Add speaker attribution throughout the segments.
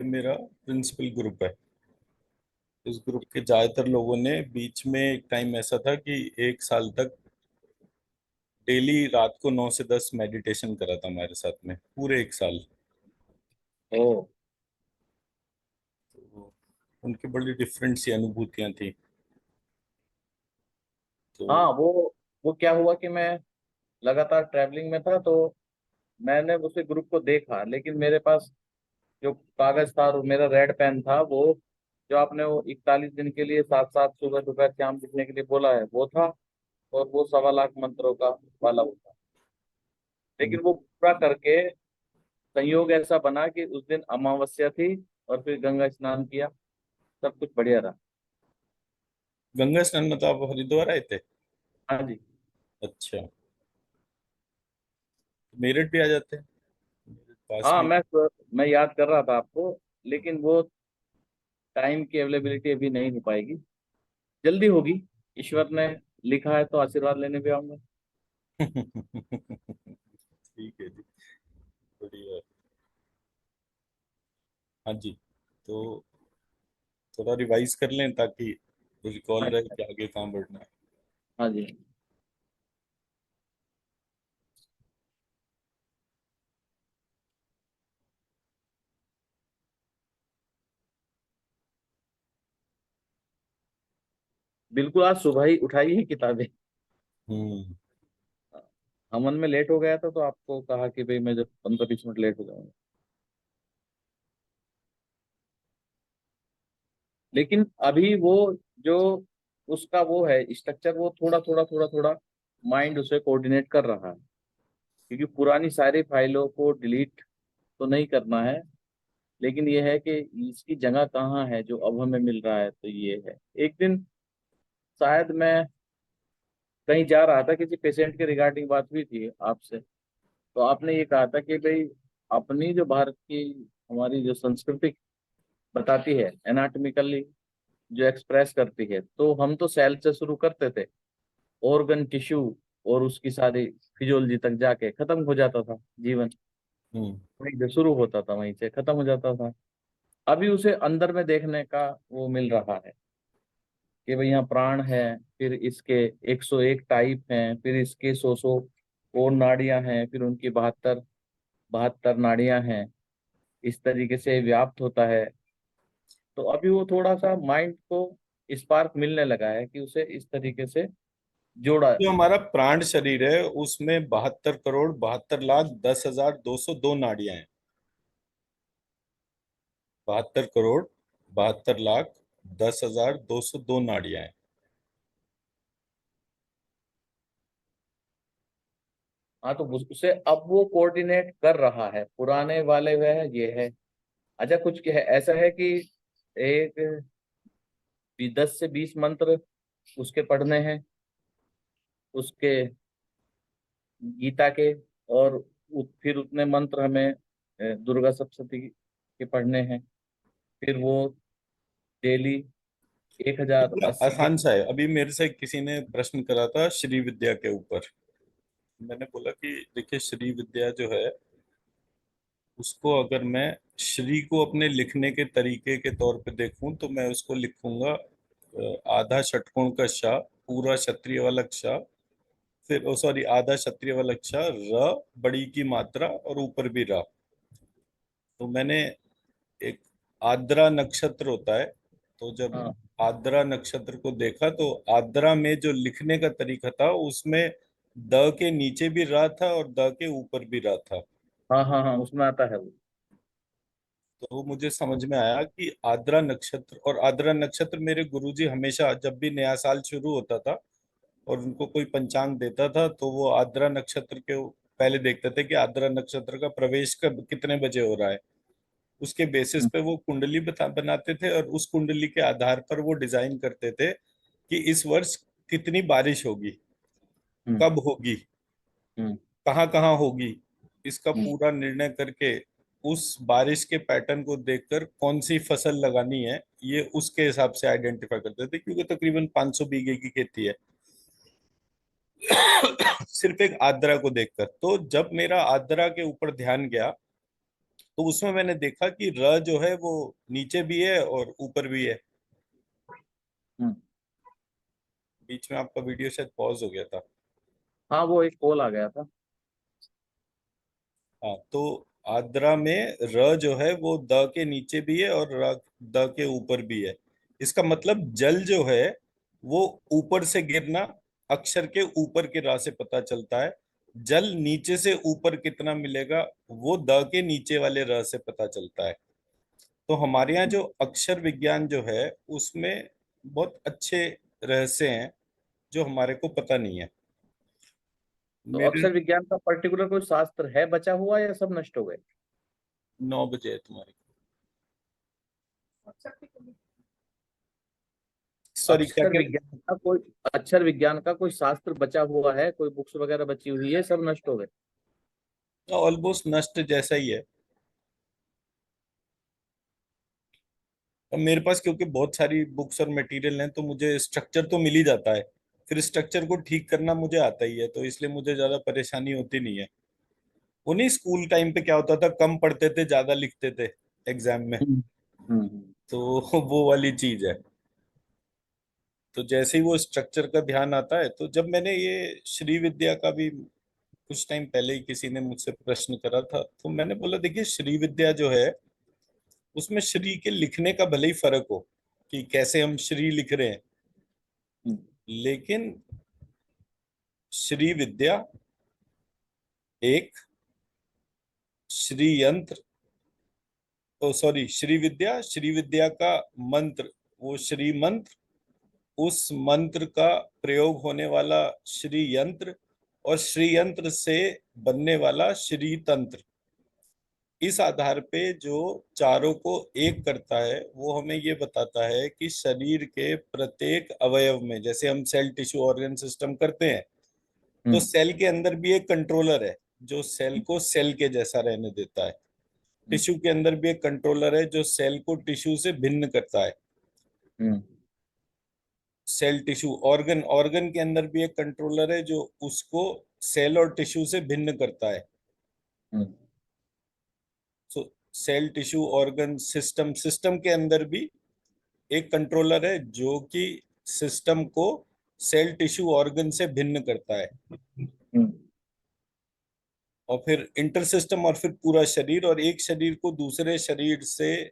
Speaker 1: मेरा principal group है। इस ग्रुप के ज्यादातर लोगों ने बीच में एक टाइम ऐसा था कि 1 साल तक डेली रात को 9 से 10 मेडिटेशन करा था हमारे साथ में, पूरे 1 साल।
Speaker 2: ओ।
Speaker 1: तो उनकी बड़ी डिफरेंट सी अनुभूतियां थी। तो
Speaker 2: हाँ, वो क्या हुआ कि मैं लगातार ट्रैवलिंग में था, तो मैंने उसे ग्रुप को देखा, लेकिन मेरे पास जो कागज था और मेरा रेड पेन था, वो जो आपने वो 41 दिन के लिए साथ साथ सुबह दोपहर शाम लिखने के लिए बोला है वो था। और वो 1.25 लाख मंत्रों का वाला वो था। लेकिन वो पूरा करके संयोग ऐसा बना कि उस दिन अमावस्या थी और फिर गंगा स्नान किया। सब कुछ बढ़िया रहा।
Speaker 1: गंगा स्नान में तो आप हरिद्वार आए थे?
Speaker 2: हाँ जी।
Speaker 1: अच्छा, मेरठ भी आ जाते हैं, मेरे पास
Speaker 2: हाँ,
Speaker 1: में।
Speaker 2: मैं याद कर रहा था आपको, लेकिन वो टाइम की अवेलेबिलिटी अभी नहीं हो पाएगी। जल्दी होगी। ईश्वर ने लिखा है तो आशीर्वाद लेने भी आऊंगा।
Speaker 1: ठीक है जी, बढ़िया। हाँ जी। तो थोड़ा रिवाइज कर लें ताकि रिकॉल
Speaker 2: हाँ
Speaker 1: रहे
Speaker 2: जी।
Speaker 1: कि आगे कहाँ बढ़ना है।
Speaker 2: हाँ जी। बिल्कुल, आज सुबह ही उठाई है किताबें।
Speaker 1: हम्म।
Speaker 2: हमन में लेट हो गया था तो आपको कहा कि भाई मैं जब 15-20 मिनट लेट हो जाऊंगा। लेकिन अभी वो जो उसका वो है स्ट्रक्चर, वो थोड़ा थोड़ा माइंड उसे कोऑर्डिनेट कर रहा है। क्योंकि पुरानी सारी फाइलों को डिलीट तो नहीं करना है, लेकिन ये है कि इसकी जगह कहाँ है जो अब हमें मिल रहा है, तो ये है। एक दिन शायद मैं कहीं जा रहा था, किसी पेशेंट के रिगार्डिंग बात हुई थी आपसे, तो आपने ये कहा था कि भाई अपनी जो भारत की हमारी जो संस्कृति बताती है एनाटॉमिकली, जो एक्सप्रेस करती है, तो हम तो सेल से शुरू करते थे, ऑर्गन टिश्यू और उसकी सारी फिजियोलॉजी तक जाके खत्म हो जाता था जीवन।
Speaker 1: हम्म।
Speaker 2: वहीं से शुरू होता था, वहीं से खत्म हो जाता था। अभी उसे अंदर में देखने का वो मिल रहा है कि भाई यहाँ प्राण है, फिर इसके 101 टाइप हैं, फिर इसके 100 और नाड़ियां हैं, फिर उनकी 72 नाड़ियां हैं। इस तरीके से व्याप्त होता है। तो अभी वो थोड़ा सा माइंड को स्पार्क मिलने लगा है कि उसे इस तरीके से जोड़ा।
Speaker 1: जो हमारा प्राण शरीर है उसमें 72 करोड़ 72 लाख 10,202 नाड़ियां हैं। 72 करोड़ 72 लाख 10,202 नाड़ियां हैं।
Speaker 2: हाँ, तो उसे अब वो कोऑर्डिनेट कर रहा है, पुराने वाले वह ये है। अच्छा, कुछ क्या है ऐसा है कि एक 10 से 20 मंत्र उसके पढ़ने हैं, उसके गीता के। और फिर उतने मंत्र हमें दुर्गा सप्तशती के पढ़ने हैं। फिर वो डेली
Speaker 1: ये
Speaker 2: 1080 के।
Speaker 1: आसान सा है। अभी मेरे से किसी ने प्रश्न करा था श्री विद्या के ऊपर। मैंने बोला कि देखिए, श्री विद्या जो है उसको अगर मैं श्री को अपने लिखने के तरीके के तौर पे देखूं तो मैं उसको लिखूंगा आधा षटकोण का शा, पूरा क्षत्रिय वाला क्षा, फिर ओ सॉरी आधा क्षत्रिय वाला क्षा, र, बड़ी की मात्रा और ऊपर भी रा। तो मैंने एक आद्रा नक्षत्र होता है, तो जब
Speaker 2: हाँ
Speaker 1: आद्रा नक्षत्र को देखा तो आद्रा में जो लिखने का तरीका था उसमें द के नीचे भी रा था और द के ऊपर भी रा था।
Speaker 2: हाँ हाँ हाँ, उसमें आता है वो।
Speaker 1: तो मुझे समझ में आया कि आद्रा नक्षत्र, और आद्रा नक्षत्र मेरे गुरुजी हमेशा जब भी नया साल शुरू होता था और उनको कोई पंचांग देता था तो वो आद्रा नक्षत्र के पहले देखते थे कि आद्रा नक्षत्र का प्रवेश कब कितने बजे हो रहा है। उसके बेसिस
Speaker 2: हम्म,
Speaker 1: पे वो कुंडली बनाते थे और उस कुंडली के आधार पर वो डिजाइन करते थे कि इस वर्ष कितनी बारिश होगी,
Speaker 2: हम्म,
Speaker 1: कब होगी,
Speaker 2: हम्म,
Speaker 1: कहाँ कहाँ होगी। इसका
Speaker 2: हम्म,
Speaker 1: पूरा निर्णय करके उस बारिश के पैटर्न को देखकर कौन सी फसल लगानी है ये उसके हिसाब से आइडेंटिफाई करते थे, क्योंकि तकरीबन 500 बीघे की खेती है। सिर्फ एक आद्रा को देखकर। तो जब मेरा आद्रा के ऊपर ध्यान गया तो उसमें मैंने देखा कि र जो है वो नीचे भी है और ऊपर भी है।
Speaker 2: हम्म।
Speaker 1: बीच में आपका वीडियो शायद पॉज हो गया था।
Speaker 2: हाँ, वो एक कॉल आ गया था।
Speaker 1: हाँ, तो आद्रा में र जो है वो द के नीचे भी है और द के ऊपर भी है। इसका मतलब जल जो है वो ऊपर से गिरना अक्षर के ऊपर के रा से पता चलता है। जल नीचे से ऊपर कितना मिलेगा वो द के नीचे वाले र से पता चलता है। तो हमारे यहाँ जो अक्षर विज्ञान जो है उसमें बहुत अच्छे रहस्य हैं जो हमारे को पता नहीं है।
Speaker 2: तो
Speaker 1: मेरे
Speaker 2: अक्षर विज्ञान का पर्टिकुलर कोई शास्त्र है बचा हुआ या सब नष्ट हो गए?
Speaker 1: 9 बजे है तुम्हारी। सॉरी, क्या
Speaker 2: अक्षर
Speaker 1: कह रहे?
Speaker 2: विज्ञान का कोई अक्षर विज्ञान का कोई शास्त्र बचा हुआ है, कोई बुक्स वगैरह बची हुई है, सब नष्ट हो गए?
Speaker 1: ऑलमोस्ट नष्ट जैसा ही है। अब मेरे पास क्योंकि बहुत सारी बुक्स और मटेरियल हैं तो मुझे स्ट्रक्चर तो मिल ही जाता है। फिर स्ट्रक्चर को ठीक करना मुझे आता ही है, तो इसलिए मुझे ज्यादा परेशानी होती नहीं है। उन्हीं स्कूल टाइम पे क्या होता था, कम पढ़ते थे ज्यादा लिखते थे एग्जाम में।
Speaker 2: हम्म। हम्म।
Speaker 1: तो वो वाली चीज है। तो जैसे ही वो स्ट्रक्चर का ध्यान आता है, तो जब मैंने ये श्री विद्या का भी कुछ टाइम पहले ही किसी ने मुझसे प्रश्न करा था, तो मैंने बोला देखिए श्री विद्या जो है उसमें श्री के लिखने का भले ही फर्क हो कि कैसे हम श्री लिख रहे हैं,
Speaker 2: हम्म।
Speaker 1: लेकिन श्री विद्या एक श्री यंत्र, ओ सॉरी, श्री विद्या का मंत्र, वो श्री मंत्र, उस मंत्र का प्रयोग होने वाला श्री यंत्र, और श्री यंत्र से बनने वाला श्री तंत्र। इस आधार पे जो चारों को एक करता है वो हमें ये बताता है कि शरीर के प्रत्येक अवयव में, जैसे हम सेल टिश्यू ऑर्गन सिस्टम करते हैं, तो
Speaker 2: हम्म।
Speaker 1: सेल के अंदर भी एक कंट्रोलर है जो सेल को सेल के जैसा रहने देता है।
Speaker 2: हम्म।
Speaker 1: टिश्यू के अंदर भी एक कंट्रोलर है जो सेल को टिश्यू से भिन्न करता है।
Speaker 2: हम्म।
Speaker 1: सेल टिश्यू ऑर्गन ऑर्गन के अंदर भी एक कंट्रोलर है जो उसको सेल और टिश्यू से भिन्न करता है।
Speaker 2: हम्म।
Speaker 1: So cell tissue organ system system के अंदर भी एक कंट्रोलर है जो कि सिस्टम को सेल टिश्यू ऑर्गन से भिन्न करता है।
Speaker 2: हम्म।
Speaker 1: और फिर इंटर सिस्टम और फिर पूरा शरीर, और एक शरीर को दूसरे शरीर से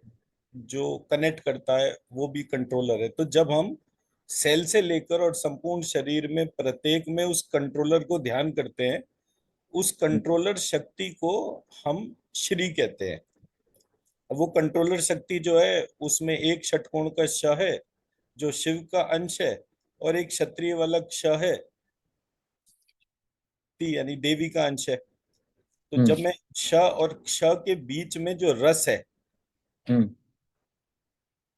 Speaker 1: जो कनेक्ट करता है वो भी कंट्रोलर है। तो जब हम सेल से लेकर और संपूर्ण शरीर में प्रत्येक में उस कंट्रोलर को ध्यान करते हैं, उस कंट्रोलर शक्ति को हम श्री कहते हैं। अब वो कंट्रोलर शक्ति जो है उसमें एक षटकोण का श है जो शिव का अंश है, और एक क्षत्रिय वाला क्ष है, यानी देवी का अंश है। तो
Speaker 2: हम्म।
Speaker 1: जब मैं श और क्ष के बीच में जो रस है,
Speaker 2: हम्म।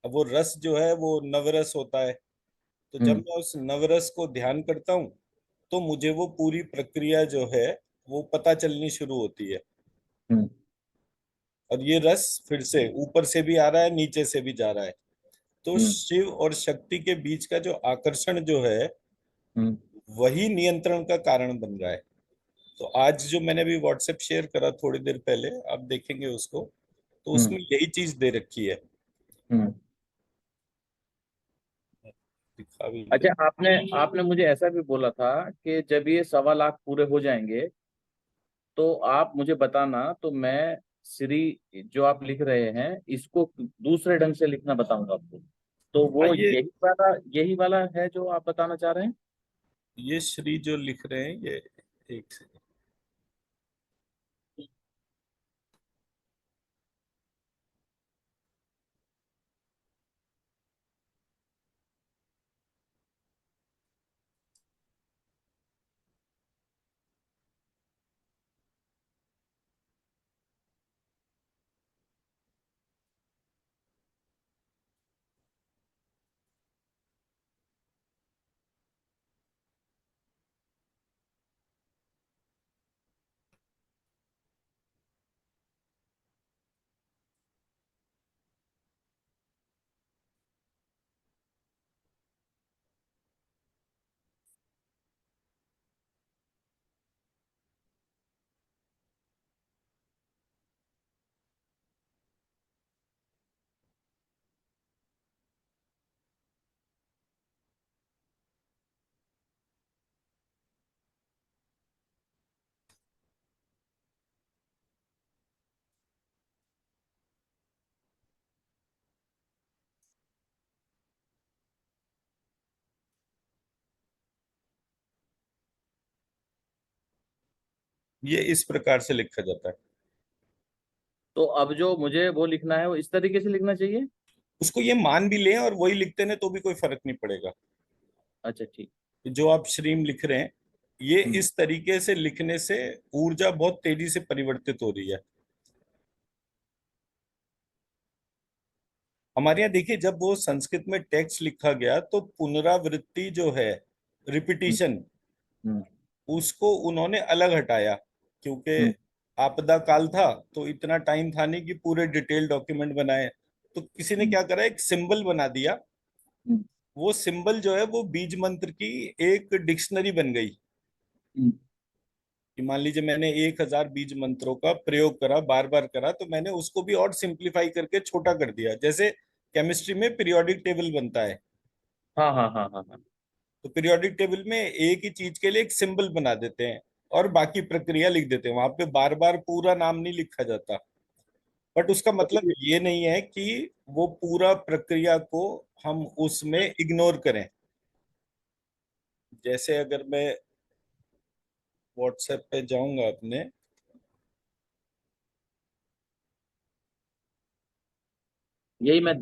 Speaker 1: अब वो रस जो है वो नवरस होता है। तो जब
Speaker 2: हम्म।
Speaker 1: मैं उस नवरस को ध्यान करता हूँ तो मुझे वो पूरी प्रक्रिया जो है वो पता चलनी शुरू होती है।
Speaker 2: हम्म।
Speaker 1: और ये रस फिर से ऊपर से भी आ रहा है, नीचे से भी जा रहा है। तो
Speaker 2: हम्म।
Speaker 1: शिव और शक्ति के बीच का जो आकर्षण जो है
Speaker 2: हम्म।
Speaker 1: वही नियंत्रण का कारण बन रहा है। तो आज जो मैंने भी व्हाट्सएप शेयर करा थोड़ी देर पहले, आप देखेंगे उसको, तो
Speaker 2: हम्म।
Speaker 1: उसमें यही चीज दे रखी है।
Speaker 2: हम्म।
Speaker 1: दिखा भी दे।
Speaker 2: अच्छा, आपने आपने मुझे ऐसा भी बोला था कि जब ये 1.25 लाख पूरे हो जाएंगे तो आप मुझे बताना, तो मैं श्री जो आप लिख रहे हैं इसको दूसरे ढंग से लिखना बताऊंगा आपको। तो
Speaker 1: हाँ,
Speaker 2: वो यही वाला है जो आप बताना चाह रहे हैं?
Speaker 1: ये श्री जो लिख रहे हैं ये, एक सेकंड। ये इस प्रकार से लिखा जाता है।
Speaker 2: तो अब जो मुझे वो लिखना है वो इस तरीके से लिखना चाहिए।
Speaker 1: उसको ये मान भी लें और वही लिखते हैं तो भी कोई फर्क नहीं पड़ेगा।
Speaker 2: अच्छा ठीक।
Speaker 1: जो आप श्रीम लिख रहे हैं, ये
Speaker 2: हम्म।
Speaker 1: इस तरीके से लिखने से ऊर्जा बहुत तेजी से परिवर्तित हो रही है। हमारे यहाँ देखिए, जब वो संस्कृत में टेक्स्ट लिखा गया तो पुनरावृत्ति जो है,
Speaker 2: हम्म।
Speaker 1: रिपीटिशन,
Speaker 2: हम्म।
Speaker 1: उसको उन्होंने अलग हटाया। क्योंकि
Speaker 2: हम्म।
Speaker 1: आपदा काल था, तो इतना टाइम था नहीं कि पूरे डिटेल डॉक्यूमेंट बनाए। तो किसी ने
Speaker 2: हम्म।
Speaker 1: क्या करा, एक सिंबल बना दिया।
Speaker 2: हम्म।
Speaker 1: वो सिंबल जो है वो बीज मंत्र की एक डिक्शनरी बन गई।
Speaker 2: हम्म।
Speaker 1: कि मान लीजिए मैंने 1,000 बीज मंत्रों का प्रयोग करा, बार बार करा, तो मैंने उसको भी और सिंप्लीफाई करके छोटा कर दिया। जैसे केमिस्ट्री में पीरियोडिक टेबल बनता है,
Speaker 2: हाँ हाँ हाँ हाँ हाँ।
Speaker 1: तो पीरियोडिक टेबल में एक ही चीज के लिए एक सिंबल बना देते हैं और बाकी प्रक्रिया लिख देते हैं। वहां पे बार बार पूरा नाम नहीं लिखा जाता। बट उसका
Speaker 2: तो
Speaker 1: मतलब ये नहीं है कि वो पूरा प्रक्रिया को हम उसमें इग्नोर करें। जैसे अगर मैं व्हाट्सएप पे जाऊंगा अपने,
Speaker 2: यही मैं,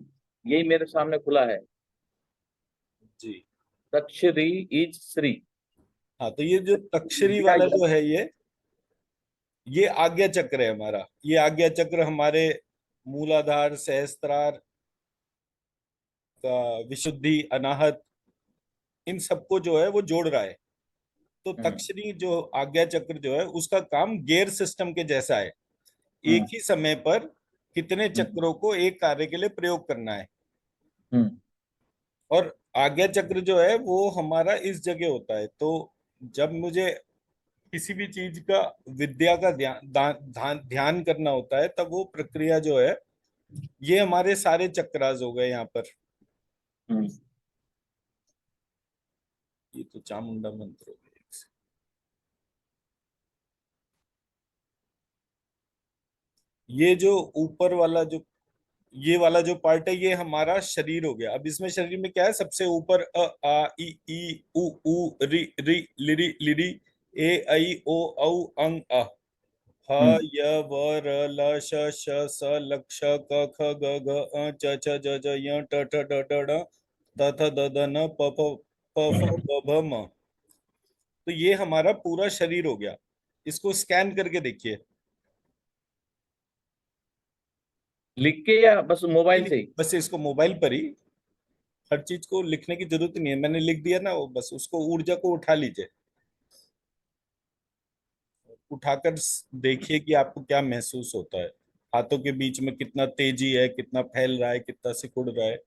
Speaker 2: यही मेरे सामने खुला है।
Speaker 1: जी,
Speaker 2: तक्षरी इज श्री।
Speaker 1: हाँ, तो ये जो तक्षरी
Speaker 2: विद्या
Speaker 1: वाला जो
Speaker 2: यंत्र।
Speaker 1: है, ये आज्ञा चक्र है हमारा। ये आज्ञा चक्र हमारे मूलाधार, सहस्त्रार का, विशुद्धि, अनाहत, इन सबको जो है वो जोड़ रहा है। तो
Speaker 2: हम्म।
Speaker 1: तक्षरी जो आज्ञा चक्र जो है, उसका काम गियर सिस्टम के जैसा है। एक
Speaker 2: हम्म।
Speaker 1: ही समय पर कितने
Speaker 2: हम्म।
Speaker 1: चक्रों को एक कार्य के लिए प्रयोग करना है।
Speaker 2: हम्म।
Speaker 1: और आज्ञा चक्र जो है वो हमारा इस जगह होता है। तो जब मुझे किसी भी चीज का, विद्या का ध्यान करना होता है, तब वो प्रक्रिया जो है, ये हमारे सारे चक्रास हो गए यहाँ पर।
Speaker 2: हम्म।
Speaker 1: ये तो चामुंडा मंत्र हो गया। ये जो ऊपर वाला जो, ये वाला जो पार्ट है, ये हमारा शरीर हो गया। अब इसमें शरीर में क्या है, सबसे ऊपर अ, आ, ई उ रि रि लिरि लिरि, ए ऐ ओ औ अं अ, ह
Speaker 2: हम्म।
Speaker 1: य व र ल श श स ल क्ष क ख ग घ च छ ज ज य ट ठ ड ढ ढ त थ द ध न प फ ब भ म। तो ये हमारा पूरा शरीर हो गया। इसको स्कैन करके देखिए।
Speaker 2: लिख के या बस मोबाइल
Speaker 1: नहीं,
Speaker 2: से ही?
Speaker 1: बस इसको मोबाइल पर ही, हर चीज को लिखने की जरूरत नहीं है। मैंने लिख दिया ना, वो बस उसको, ऊर्जा को उठा लीजिए। उठाकर देखिए कि आपको क्या महसूस होता है। हाथों के बीच में कितना तेजी है, कितना फैल रहा है, कितना सिकुड़ रहा है।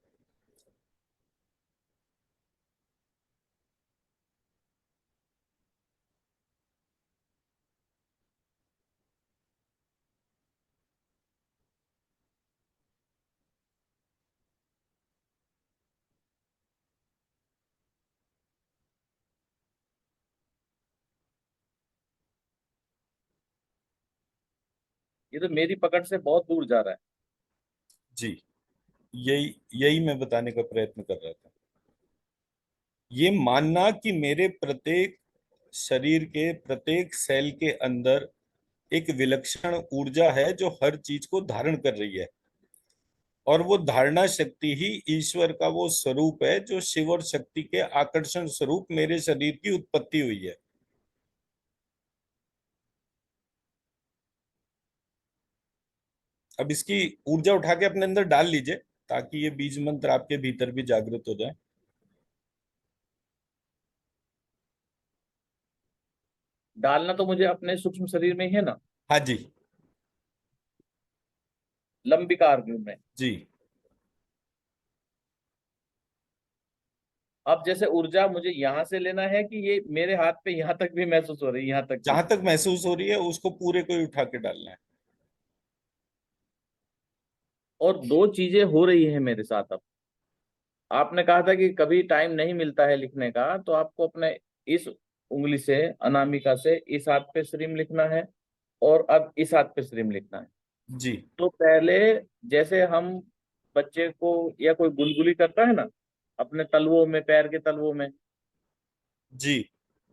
Speaker 2: ये तो मेरी पकड़ से बहुत दूर जा रहा है।
Speaker 1: जी, यही यही मैं बताने का प्रयत्न कर रहा था। ये मानना कि मेरे प्रत्येक शरीर के प्रत्येक सेल के अंदर एक विलक्षण ऊर्जा है जो हर चीज को धारण कर रही है। और वो धारणा शक्ति ही ईश्वर का वो स्वरूप है, जो शिव और शक्ति के आकर्षण स्वरूप मेरे शरीर की उत्पत्ति हुई है। अब इसकी ऊर्जा उठा के अपने अंदर डाल लीजिए, ताकि ये बीज मंत्र आपके भीतर भी जागृत हो जाए।
Speaker 2: डालना तो मुझे अपने सूक्ष्म शरीर में ही है ना?
Speaker 1: हाँ जी।
Speaker 2: लंबिकार में।
Speaker 1: जी,
Speaker 2: अब जैसे ऊर्जा मुझे यहाँ से लेना है कि ये मेरे हाथ पे यहाँ तक भी महसूस हो रही है, यहाँ तक भी?
Speaker 1: जहां तक महसूस हो रही है उसको पूरे को ही उठा के डालना है।
Speaker 2: और दो चीजें हो रही है मेरे साथ अब। आपने कहा था कि कभी टाइम नहीं मिलता है लिखने का, तो आपको अपने इस उंगली से, अनामिका से, इस हाथ पे श्रीम लिखना है, और अब इस हाथ पे श्रीम लिखना है।
Speaker 1: जी,
Speaker 2: तो पहले जैसे हम बच्चे को या कोई गुलगुली करता है ना, अपने तलवों में, पैर के तलवों में
Speaker 1: जी,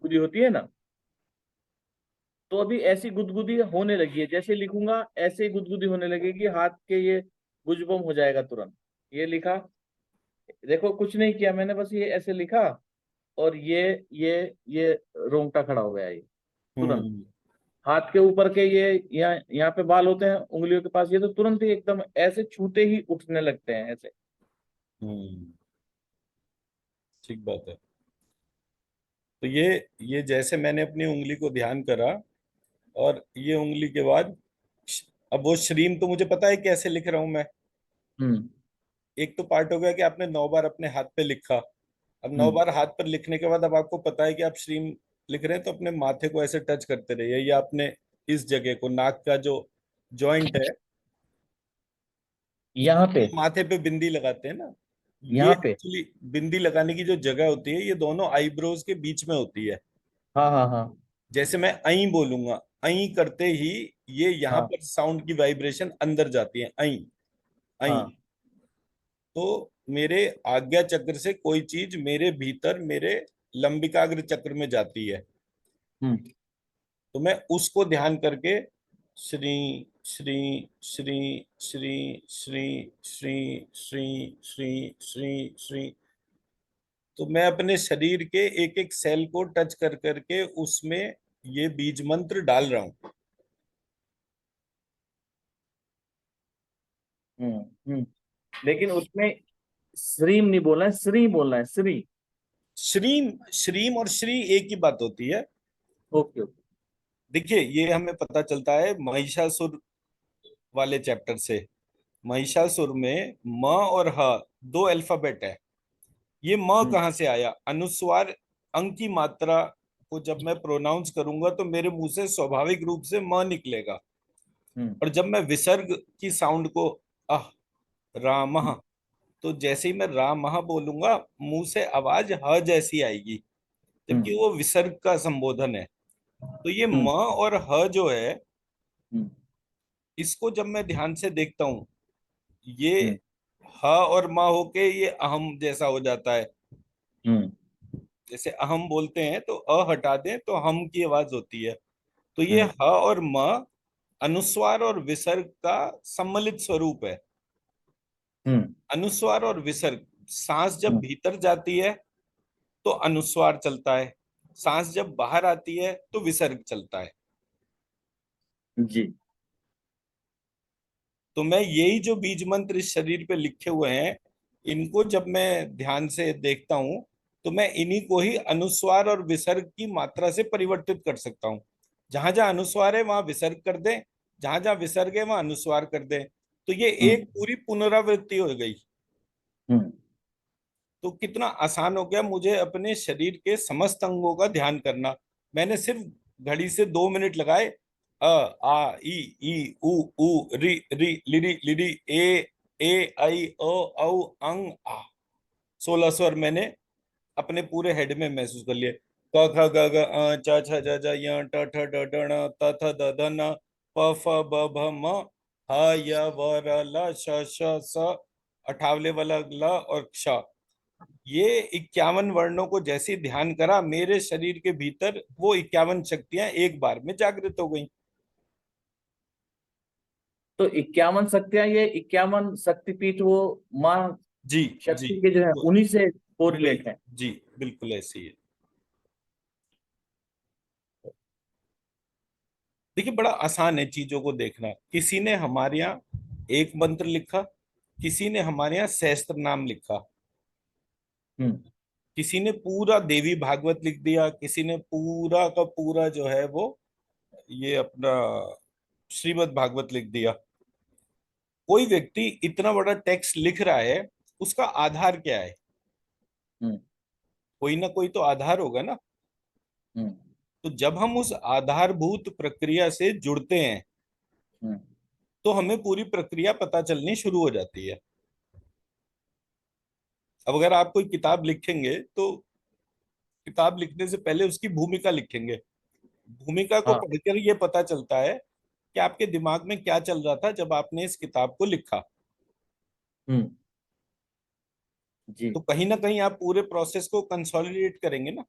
Speaker 2: पूरी होती है ना, तो अभी ऐसी गुदगुदी होने लगी है, जैसे लिखूंगा ऐसे ही गुदगुदी होने लगेगी, हाथ के ये गुजबम हो जाएगा तुरंत। ये लिखा, देखो कुछ नहीं किया मैंने, बस ये ऐसे लिखा, और ये रोंगटा खड़ा हो गया ये तुरंत।
Speaker 1: हम्म।
Speaker 2: हाथ के ऊपर के ये यहाँ पे बाल होते हैं उंगलियों के पास, ये तो तुरंत ही एकदम ऐसे छूते ही उठने लगते हैं ऐसे।
Speaker 1: हम्म। ठीक बात है। तो ये जैसे मैंने अपनी उंगली को ध्यान करा, और ये उंगली के बाद अब वो श्रीम तो मुझे पता है कैसे लिख रहा हूं मैं।
Speaker 2: हम्म।
Speaker 1: एक तो पार्ट हो गया कि आपने 9 बार अपने हाथ पे लिखा। अब नौ
Speaker 2: हम्म।
Speaker 1: बार हाथ पर लिखने के बाद अब आपको पता है कि आप श्रीम लिख रहे हैं, तो अपने माथे को ऐसे टच करते रहिए, या आपने इस जगह को, नाक का जो जॉइंट है,
Speaker 2: यहाँ पे,
Speaker 1: माथे पे बिंदी लगाते हैं ना, ये
Speaker 2: यहाँ पे।
Speaker 1: एक्चुअली बिंदी लगाने की जो जगह होती है, ये दोनों आईब्रोज के बीच में होती है।
Speaker 2: हाँ हाँ हाँ।
Speaker 1: जैसे मैं आई बोलूंगा, आई करते ही ये यहाँ
Speaker 2: हाँ
Speaker 1: पर साउंड की वाइब्रेशन अंदर जाती है, आई आई।
Speaker 2: हाँ।
Speaker 1: तो मेरे आज्ञा चक्र से कोई चीज मेरे भीतर, मेरे लंबिकाग्र चक्र में जाती है,
Speaker 2: हम्म।
Speaker 1: तो मैं उसको ध्यान करके श्री श्री श्री श्री श्री श्री श्री श्री श्री श्री, तो मैं अपने शरीर के एक एक सेल को टच कर करके उसमें ये बीज मंत्र डाल रहा हूं।
Speaker 2: हम्म। हम्म। लेकिन उसमें श्रीम नहीं बोलना है, श्री बोलना है, श्री।
Speaker 1: श्रीम, श्रीम और श्री एक ही बात होती है।
Speaker 2: Okay okay.
Speaker 1: देखिए, ये हमें पता चलता है महिषासुर वाले चैप्टर से। महिषासुर में म और ह दो अल्फाबेट है। ये म
Speaker 2: हम्म।
Speaker 1: कहाँ से आया? अनुस्वार अंग की मात्रा को जब मैं प्रोनाउंस करूंगा तो मेरे मुंह से स्वाभाविक रूप से म निकलेगा।
Speaker 2: हम्म।
Speaker 1: और जब मैं विसर्ग की साउंड को, अह, रामः,
Speaker 2: हम्म।
Speaker 1: तो जैसे ही मैं रामः बोलूंगा, मुंह से आवाज ह जैसी आएगी, जबकि
Speaker 2: हम्म।
Speaker 1: वो विसर्ग का संबोधन है। तो ये
Speaker 2: हम्म।
Speaker 1: म और ह जो है,
Speaker 2: हम्म।
Speaker 1: इसको जब मैं ध्यान से देखता हूं, ये
Speaker 2: हम्म।
Speaker 1: ह और म होके ये अहम जैसा हो जाता है।
Speaker 2: हम्म।
Speaker 1: जैसे अहम बोलते हैं तो अ हटा दें तो हम की आवाज होती है। तो ये
Speaker 2: हम्म।
Speaker 1: ह और म अनुस्वार और विसर्ग का सम्मिलित स्वरूप है।
Speaker 2: हम्म।
Speaker 1: अनुस्वार और विसर्ग, सांस जब
Speaker 2: हम्म।
Speaker 1: भीतर जाती है तो अनुस्वार चलता है, सांस जब बाहर आती है तो विसर्ग चलता है।
Speaker 2: जी।
Speaker 1: तो मैं यही जो बीज मंत्र इस शरीर पे लिखे हुए हैं, इनको जब मैं ध्यान से देखता हूं, तो मैं इन्हीं को ही अनुस्वार और विसर्ग की मात्रा से परिवर्तित कर सकता हूँ। जहां जहां अनुस्वार है वहां विसर्ग कर दें, जहां जहां विसर्ग है वहां अनुस्वार कर दें। तो ये एक
Speaker 2: हम्म।
Speaker 1: पूरी पुनरावृत्ति हो गई।
Speaker 2: हम्म।
Speaker 1: तो कितना आसान हो गया मुझे अपने शरीर के समस्त अंगों का ध्यान करना। मैंने सिर्फ घड़ी से 2 मिनट लगाए, अ, आ, उ री री लिरी लिरी, ए आई औ अंग आ, 16 स्वर मैंने अपने पूरे हेड में महसूस कर लिए। क ख ग घ च छ ज झ य ट ठ ड ढ ण त थ द ध न प फ ब भ म ह य व र ल श श स, अठावले वाला ल और क्ष। ये 51 वर्णों को जैसे ही ध्यान करा, मेरे शरीर के भीतर वो 51 शक्तियां एक बार में जागृत हो गई।
Speaker 2: तो 51 शक्तियां, ये 51 शक्तिपीठ वो माँ
Speaker 1: जी जी,
Speaker 2: शक्ति के जो है उन्हीं से
Speaker 1: वही,
Speaker 2: कोरिलेट है।
Speaker 1: जी, बिल्कुल ऐसे ही है। देखिए, बड़ा आसान है चीजों को देखना। किसी ने हमारे यहाँ एक मंत्र लिखा, किसी ने हमारे यहाँ सहस्त्र नाम लिखा,
Speaker 2: हम्म।
Speaker 1: किसी ने पूरा देवी भागवत लिख दिया, किसी ने पूरा का पूरा जो है वो ये अपना श्रीमद् भागवत लिख दिया। कोई व्यक्ति इतना बड़ा टेक्स्ट लिख रहा है, उसका आधार क्या है?
Speaker 2: हम्म।
Speaker 1: कोई ना कोई तो आधार होगा ना।
Speaker 2: हम्म।
Speaker 1: तो जब हम उस आधारभूत प्रक्रिया से जुड़ते हैं,
Speaker 2: हम्म।
Speaker 1: तो हमें पूरी प्रक्रिया पता चलनी शुरू हो जाती है। अब अगर आप कोई किताब लिखेंगे, तो किताब लिखने से पहले उसकी भूमिका लिखेंगे। भूमिका को
Speaker 2: हाँ।
Speaker 1: पढ़कर ये पता चलता है कि आपके दिमाग में क्या चल रहा था जब आपने इस किताब को लिखा।
Speaker 2: हम्म। जी।
Speaker 1: तो कहीं ना कहीं आप पूरे प्रोसेस को कंसोलिडेट करेंगे ना।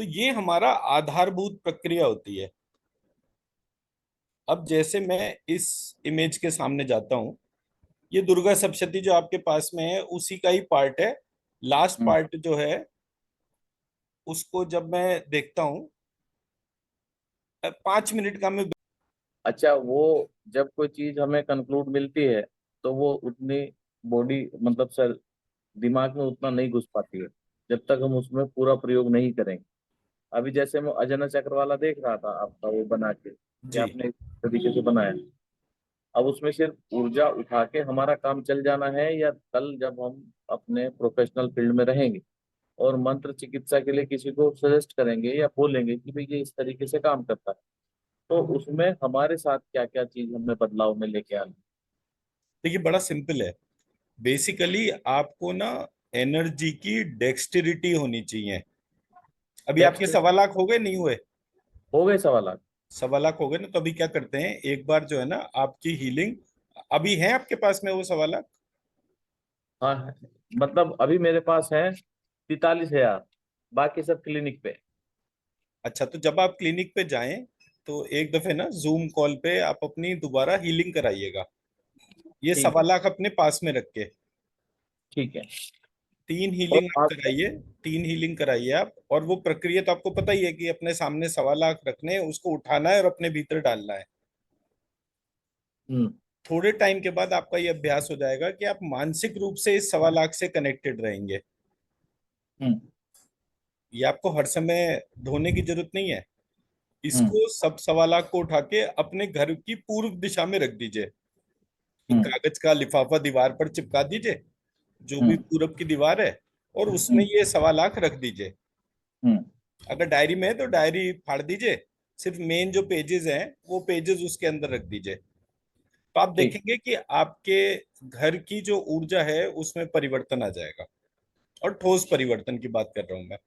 Speaker 1: तो ये हमारा आधारभूत प्रक्रिया होती है। अब जैसे मैं इस इमेज के सामने जाता हूँ, ये दुर्गा सप्तशती जो आपके पास में है उसी का ही पार्ट है। लास्ट
Speaker 2: हम्म।
Speaker 1: पार्ट जो है उसको जब मैं देखता हूँ, 5 मिनट का मैं।
Speaker 2: अच्छा, वो जब कोई चीज हमें कंक्लूड मिलती है तो वो उतनी बॉडी मतलब सर दिमाग में उतना नहीं घुस पाती है जब तक हम उसमें पूरा प्रयोग नहीं करेंगे। अभी जैसे मैं अजनय चक्र वाला देख रहा था आपका वो बना के, या
Speaker 1: जी
Speaker 2: आपने इस तरीके से बनाया। अब उसमें सिर्फ ऊर्जा उठा के हमारा काम चल जाना है, या कल जब हम अपने प्रोफेशनल फील्ड में रहेंगे और मंत्र चिकित्सा के लिए किसी को सजेस्ट करेंगे या बोलेंगे कि भाई ये इस तरीके से काम करता है, तो उसमें हमारे साथ क्या क्या चीज हमें बदलाव में लेके आना।
Speaker 1: देखिए, बड़ा सिंपल है। बेसिकली आपको ना एनर्जी की डेक्सटेरिटी होनी चाहिए। अभी आपके
Speaker 2: डेक्स्टर
Speaker 1: 1.25 लाख हो गए, नहीं हुए?
Speaker 2: हो गए 1.25 लाख।
Speaker 1: 1.25 लाख हो गए ना, तो अभी क्या करते हैं, एक बार जो है ना आपकी हीलिंग, अभी है आपके पास में वो 1.25 लाख?
Speaker 2: हाँ है। मतलब अभी मेरे पास है 43,000, बाकी सब क्लिनिक पे।
Speaker 1: अच्छा, तो जब आप क्लिनिक पे जाएं तो एक दफे ना जूम कॉल पे आप अपनी दोबारा हीलिंग कराइएगा, ये
Speaker 2: ठीक
Speaker 1: सवा
Speaker 2: है।
Speaker 1: लाख अपने पास में रख के।
Speaker 2: ठीक है।
Speaker 1: तीन
Speaker 2: और
Speaker 1: हीलिंग आप
Speaker 2: आप।
Speaker 1: कराइए। 3 हीलिंग कराइए आप, और वो प्रक्रिया तो आपको पता ही है कि अपने सामने 1.25 लाख रखने हैं, उसको उठाना है और अपने भीतर डालना है।
Speaker 2: हम्म।
Speaker 1: थोड़े टाइम के बाद आपका ये अभ्यास हो जाएगा कि आप मानसिक रूप से इस 1.25 लाख से कनेक्टेड रहेंगे।
Speaker 2: हम्म।
Speaker 1: ये आपको हर समय धोने की जरूरत नहीं है।
Speaker 2: हम्म।
Speaker 1: इसको सब 1.25 लाख को उठा के अपने घर की पूर्व दिशा में रख दीजिए। एक
Speaker 2: हम्म।
Speaker 1: कागज का लिफाफा दीवार पर चिपका दीजिए, जो भी
Speaker 2: हम्म।
Speaker 1: पूरब की दीवार है, और उसमें
Speaker 2: हम्म।
Speaker 1: ये 1.25 लाख रख दीजिए।
Speaker 2: हम्म।
Speaker 1: अगर डायरी में है तो डायरी फाड़ दीजिए, सिर्फ मेन जो पेजेस हैं वो पेजेस उसके अंदर रख दीजिए। तो आप
Speaker 2: ठीक।
Speaker 1: देखेंगे कि आपके घर की जो ऊर्जा है उसमें परिवर्तन आ जाएगा। और ठोस परिवर्तन की बात कर रहा हूं मैं।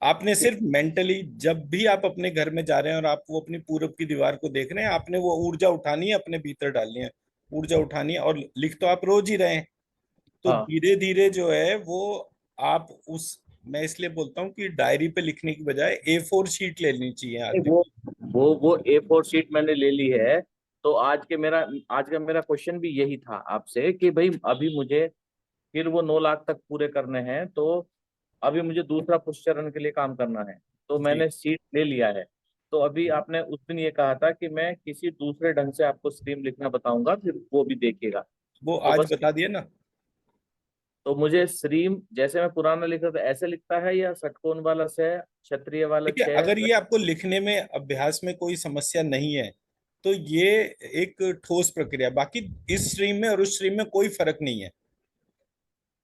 Speaker 1: आपने
Speaker 2: ठीक।
Speaker 1: सिर्फ मेंटली जब भी आप अपने घर में जा रहे हैं और आप वो अपनी पूरब की दीवार को देख रहे हैं, आपने वो ऊर्जा उठानी है, अपने भीतर डालनी है। ऊर्जा उठानी है, और लिख तो आप रोज ही रहे हैं। तो
Speaker 2: हाँ।
Speaker 1: धीरे धीरे जो है वो आप उस, मैं इसलिए बोलता हूँ कि डायरी पे लिखने की बजाय A4 शीट ले लेनी चाहिए
Speaker 2: नहीं,
Speaker 1: आदमी को।
Speaker 2: वो A4 शीट मैंने ले ली है। तो आज का मेरा क्वेश्चन भी यही था आपसे कि भाई अभी मुझे फिर वो 9 लाख तक पूरे करने हैं, तो अभी मुझे दूसरा पुष्ट चरण के लिए काम करना है। तो
Speaker 1: जी,
Speaker 2: मैंने सीट ले लिया है। तो अभी आपने उस दिन ये कहा था कि मैं किसी दूसरे ढंग से आपको स्ट्रीम लिखना बताऊंगा, फिर वो भी देखिएगा।
Speaker 1: वो
Speaker 2: तो
Speaker 1: आज
Speaker 2: बस।
Speaker 1: बता दिया ना।
Speaker 2: तो मुझे स्ट्रीम जैसे मैं पुराना लिखा था ऐसे लिखता है, या षटकोण वाला छह, क्षत्रिय वाला
Speaker 1: देखिए,
Speaker 2: छह?
Speaker 1: अगर ये आपको लिखने में अभ्यास में कोई समस्या नहीं है तो ये एक ठोस प्रक्रिया, बाकी इस स्ट्रीम में और उस स्ट्रीम में कोई फर्क नहीं है।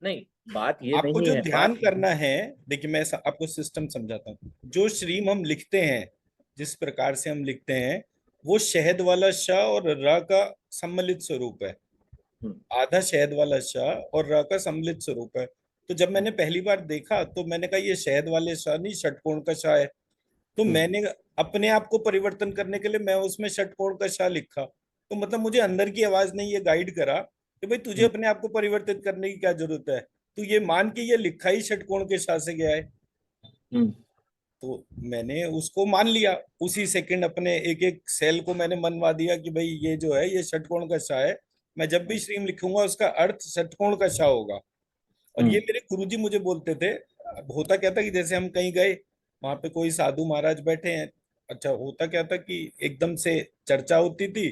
Speaker 2: नहीं, बात ये
Speaker 1: आपको
Speaker 2: नहीं
Speaker 1: जो
Speaker 2: है,
Speaker 1: ध्यान
Speaker 2: बात।
Speaker 1: करना है, देखिए मैं आपको सिस्टम समझाता हूँ। जो स्ट्रीम हम लिखते हैं, जिस प्रकार से हम लिखते हैं, वो शहद वाला श और र का सम्मिलित स्वरूप है।
Speaker 2: हम्म।
Speaker 1: आधा शहद वाला शाह और र का सम्मिलित स्वरूप है। तो जब मैंने पहली बार देखा तो मैंने कहा ये शहद वाले शाह नहीं, षटकोण का शाह है। तो
Speaker 2: हम्म।
Speaker 1: मैंने अपने आप को परिवर्तन करने के लिए मैं उसमें षटकोण का शाह लिखा। तो मतलब मुझे अंदर की आवाज ने ये गाइड करा कि भाई तुझे
Speaker 2: हम्म।
Speaker 1: अपने आप को परिवर्तित करने की क्या जरूरत है। तू ये मान के ये लिखा ही षटकोण के शाह से गया है।
Speaker 2: हम्म।
Speaker 1: तो मैंने उसको मान लिया। उसी सेकंड अपने एक एक सेल को मैंने मनवा दिया कि भाई ये जो है ये षटकोण का शाह है। मैं जब भी स्ट्रीम लिखूंगा उसका अर्थ षटकोण का शाह होगा। और ये
Speaker 2: हम्म।
Speaker 1: मेरे गुरुजी मुझे बोलते थे। अब होता क्या था कि जैसे हम कहीं गए, वहां पे कोई साधु महाराज बैठे हैं। अच्छा, होता क्या था कि एकदम से चर्चा होती थी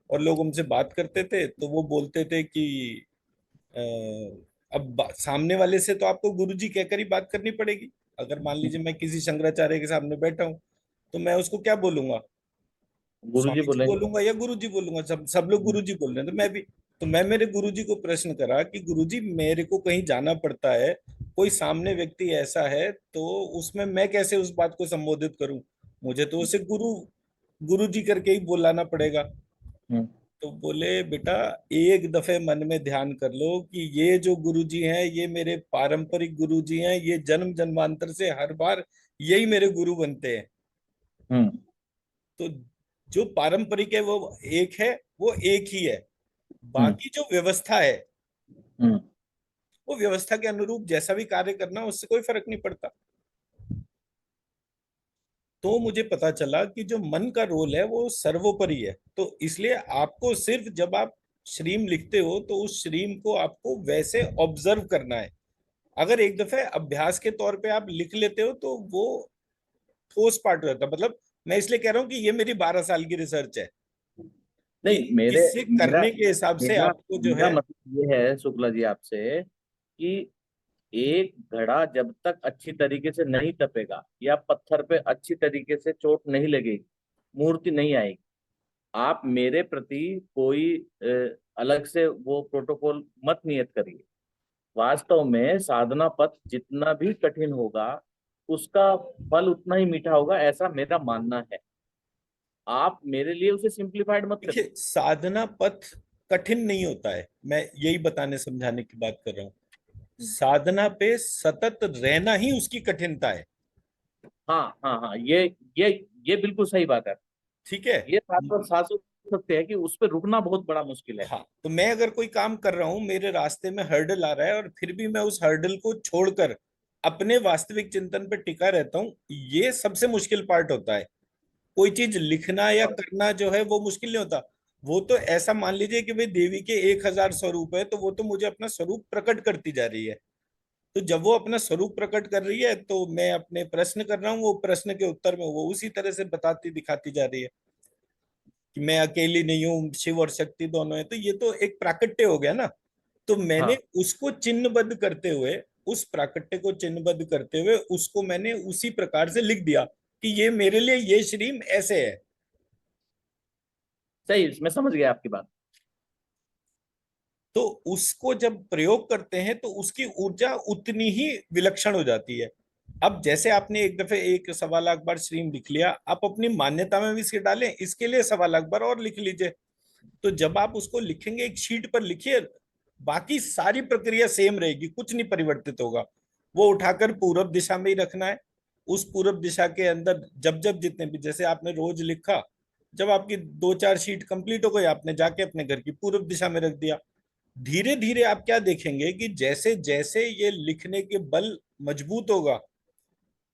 Speaker 1: और लोग उनसे बात करते थे, तो वो बोलते थे कि अ, अब सामने वाले से तो आपको गुरुजी कहकर ही बात करनी पड़ेगी। अगर मान लीजिए मैं किसी शंकराचार्य के सामने बैठा हूँ, तो मैं उसको क्या बोलूंगा?
Speaker 2: गुरुजी
Speaker 1: स्वामी जी
Speaker 2: बोलेंगे।
Speaker 1: बोलूंगा या गुरु जी बोलूंगा? सब सब लोग गुरु जी बोल रहे हैं, तो मैं भी। तो मैं मेरे गुरु जी को प्रश्न करा कि गुरु जी मेरे को कहीं जाना पड़ता है, कोई सामने व्यक्ति ऐसा है, तो उसमें मैं कैसे उस बात को संबोधित करूं? मुझे तो उसे गुरु गुरु जी करके ही बुलाना पड़ेगा।
Speaker 2: हम्म।
Speaker 1: तो बोले बेटा, एक दफे मन में ध्यान कर लो कि ये जो गुरु जी हैं ये मेरे पारंपरिक गुरु जी हैं, ये जन्म जन्मांतर से हर बार यही मेरे गुरु बनते हैं।
Speaker 2: हम्म।
Speaker 1: तो जो पारंपरिक है वो एक है, वो एक ही है।
Speaker 2: हम्म।
Speaker 1: बाकी जो व्यवस्था है,
Speaker 2: हम्म।
Speaker 1: वो व्यवस्था के अनुरूप जैसा भी कार्य करना, उससे कोई फर्क नहीं पड़ता। तो मुझे पता चला कि जो मन का रोल है वो सर्वोपरि है। तो इसलिए आपको सिर्फ जब आप श्रीम लिखते हो तो उस श्रीम को आपको वैसे ऑब्जर्व करना है। अगर एक दफे अभ्यास के तौर पे आप लिख लेते हो तो वो ठोस पार्ट हो जाता है। मतलब मैं इसलिए कह रहा हूँ कि ये मेरी 12 साल की रिसर्च है कि
Speaker 2: नहीं, मेरे
Speaker 1: इसे
Speaker 2: मेरा
Speaker 1: करने के हिसाब से
Speaker 2: मेरा
Speaker 1: आपको जो
Speaker 2: मेरा
Speaker 1: है।
Speaker 2: मतलब ये है शुक्ला जी आपसे, कि एक घड़ा जब तक अच्छी तरीके से नहीं तपेगा या पत्थर पे अच्छी तरीके से चोट नहीं लगेगी, मूर्ति नहीं आएगी। आप मेरे प्रति कोई अलग से वो प्रोटोकॉल मत नियत करिए। वास्तव में साधना पथ जितना भी कठिन होगा, उसका फल उतना ही मीठा होगा, ऐसा मेरा मानना है। आप मेरे लिए उसे सिंप्लीफाइड मत करिए।
Speaker 1: देखिए, साधना पथ कठिन नहीं होता है, मैं यही बताने समझाने की बात कर रहा हूँ। साधना पे सतत रहना ही उसकी कठिनता है।
Speaker 2: हाँ हाँ हाँ, ये बिल्कुल सही बात है।
Speaker 1: ठीक है।
Speaker 2: ये साथ सकते हैं कि उस पर रुकना बहुत बड़ा मुश्किल है।
Speaker 1: हाँ, तो मैं अगर कोई काम कर रहा हूँ, मेरे रास्ते में हर्डल आ रहा है और फिर भी मैं उस हर्डल को छोड़कर अपने वास्तविक चिंतन पे टिका रहता हूँ, ये सबसे मुश्किल पार्ट होता है। कोई चीज लिखना या करना जो है वो मुश्किल नहीं होता। वो तो ऐसा मान लीजिए कि भाई देवी के 1,000 स्वरूप है, तो वो तो मुझे अपना स्वरूप प्रकट करती जा रही है। तो जब वो अपना स्वरूप प्रकट कर रही है तो मैं अपने प्रश्न कर रहा हूँ, वो प्रश्न के उत्तर में वो उसी तरह से बताती दिखाती जा रही है कि मैं अकेली नहीं हूँ, शिव और शक्ति दोनों है। तो ये तो एक प्राकट्य हो गया ना। तो मैंने
Speaker 2: हाँ,
Speaker 1: उसको चिन्हबद्ध करते हुए, उस प्राकट्य को चिन्हबद्ध करते हुए उसको मैंने उसी प्रकार से लिख दिया कि ये मेरे लिए ये श्रीम ऐसे है।
Speaker 2: सही, मैं समझ गया आपकी बात।
Speaker 1: तो उसको जब प्रयोग करते हैं तो उसकी ऊर्जा उतनी ही विलक्षण हो जाती है। अब जैसे आपने एक दफे 1.25 लाख बार स्ट्रीम लिख लिया, आप अपनी मान्यता में भी इसे डालें, इसके लिए 1.25 लाख बार और लिख लीजिए। तो जब आप उसको लिखेंगे एक शीट पर लिखिए, बाकी सारी प्रक्रिया सेम रहेगी, कुछ नहीं परिवर्तित होगा। वो उठाकर पूरब दिशा में ही रखना है। उस पूरब दिशा के अंदर जब जब जितने भी, जैसे आपने रोज लिखा, जब आपकी 2-4 शीट कंप्लीट हो गई, आपने जाके अपने घर की पूरब दिशा में रख दिया। धीरे धीरे आप क्या देखेंगे कि जैसे जैसे ये लिखने के बल मजबूत होगा,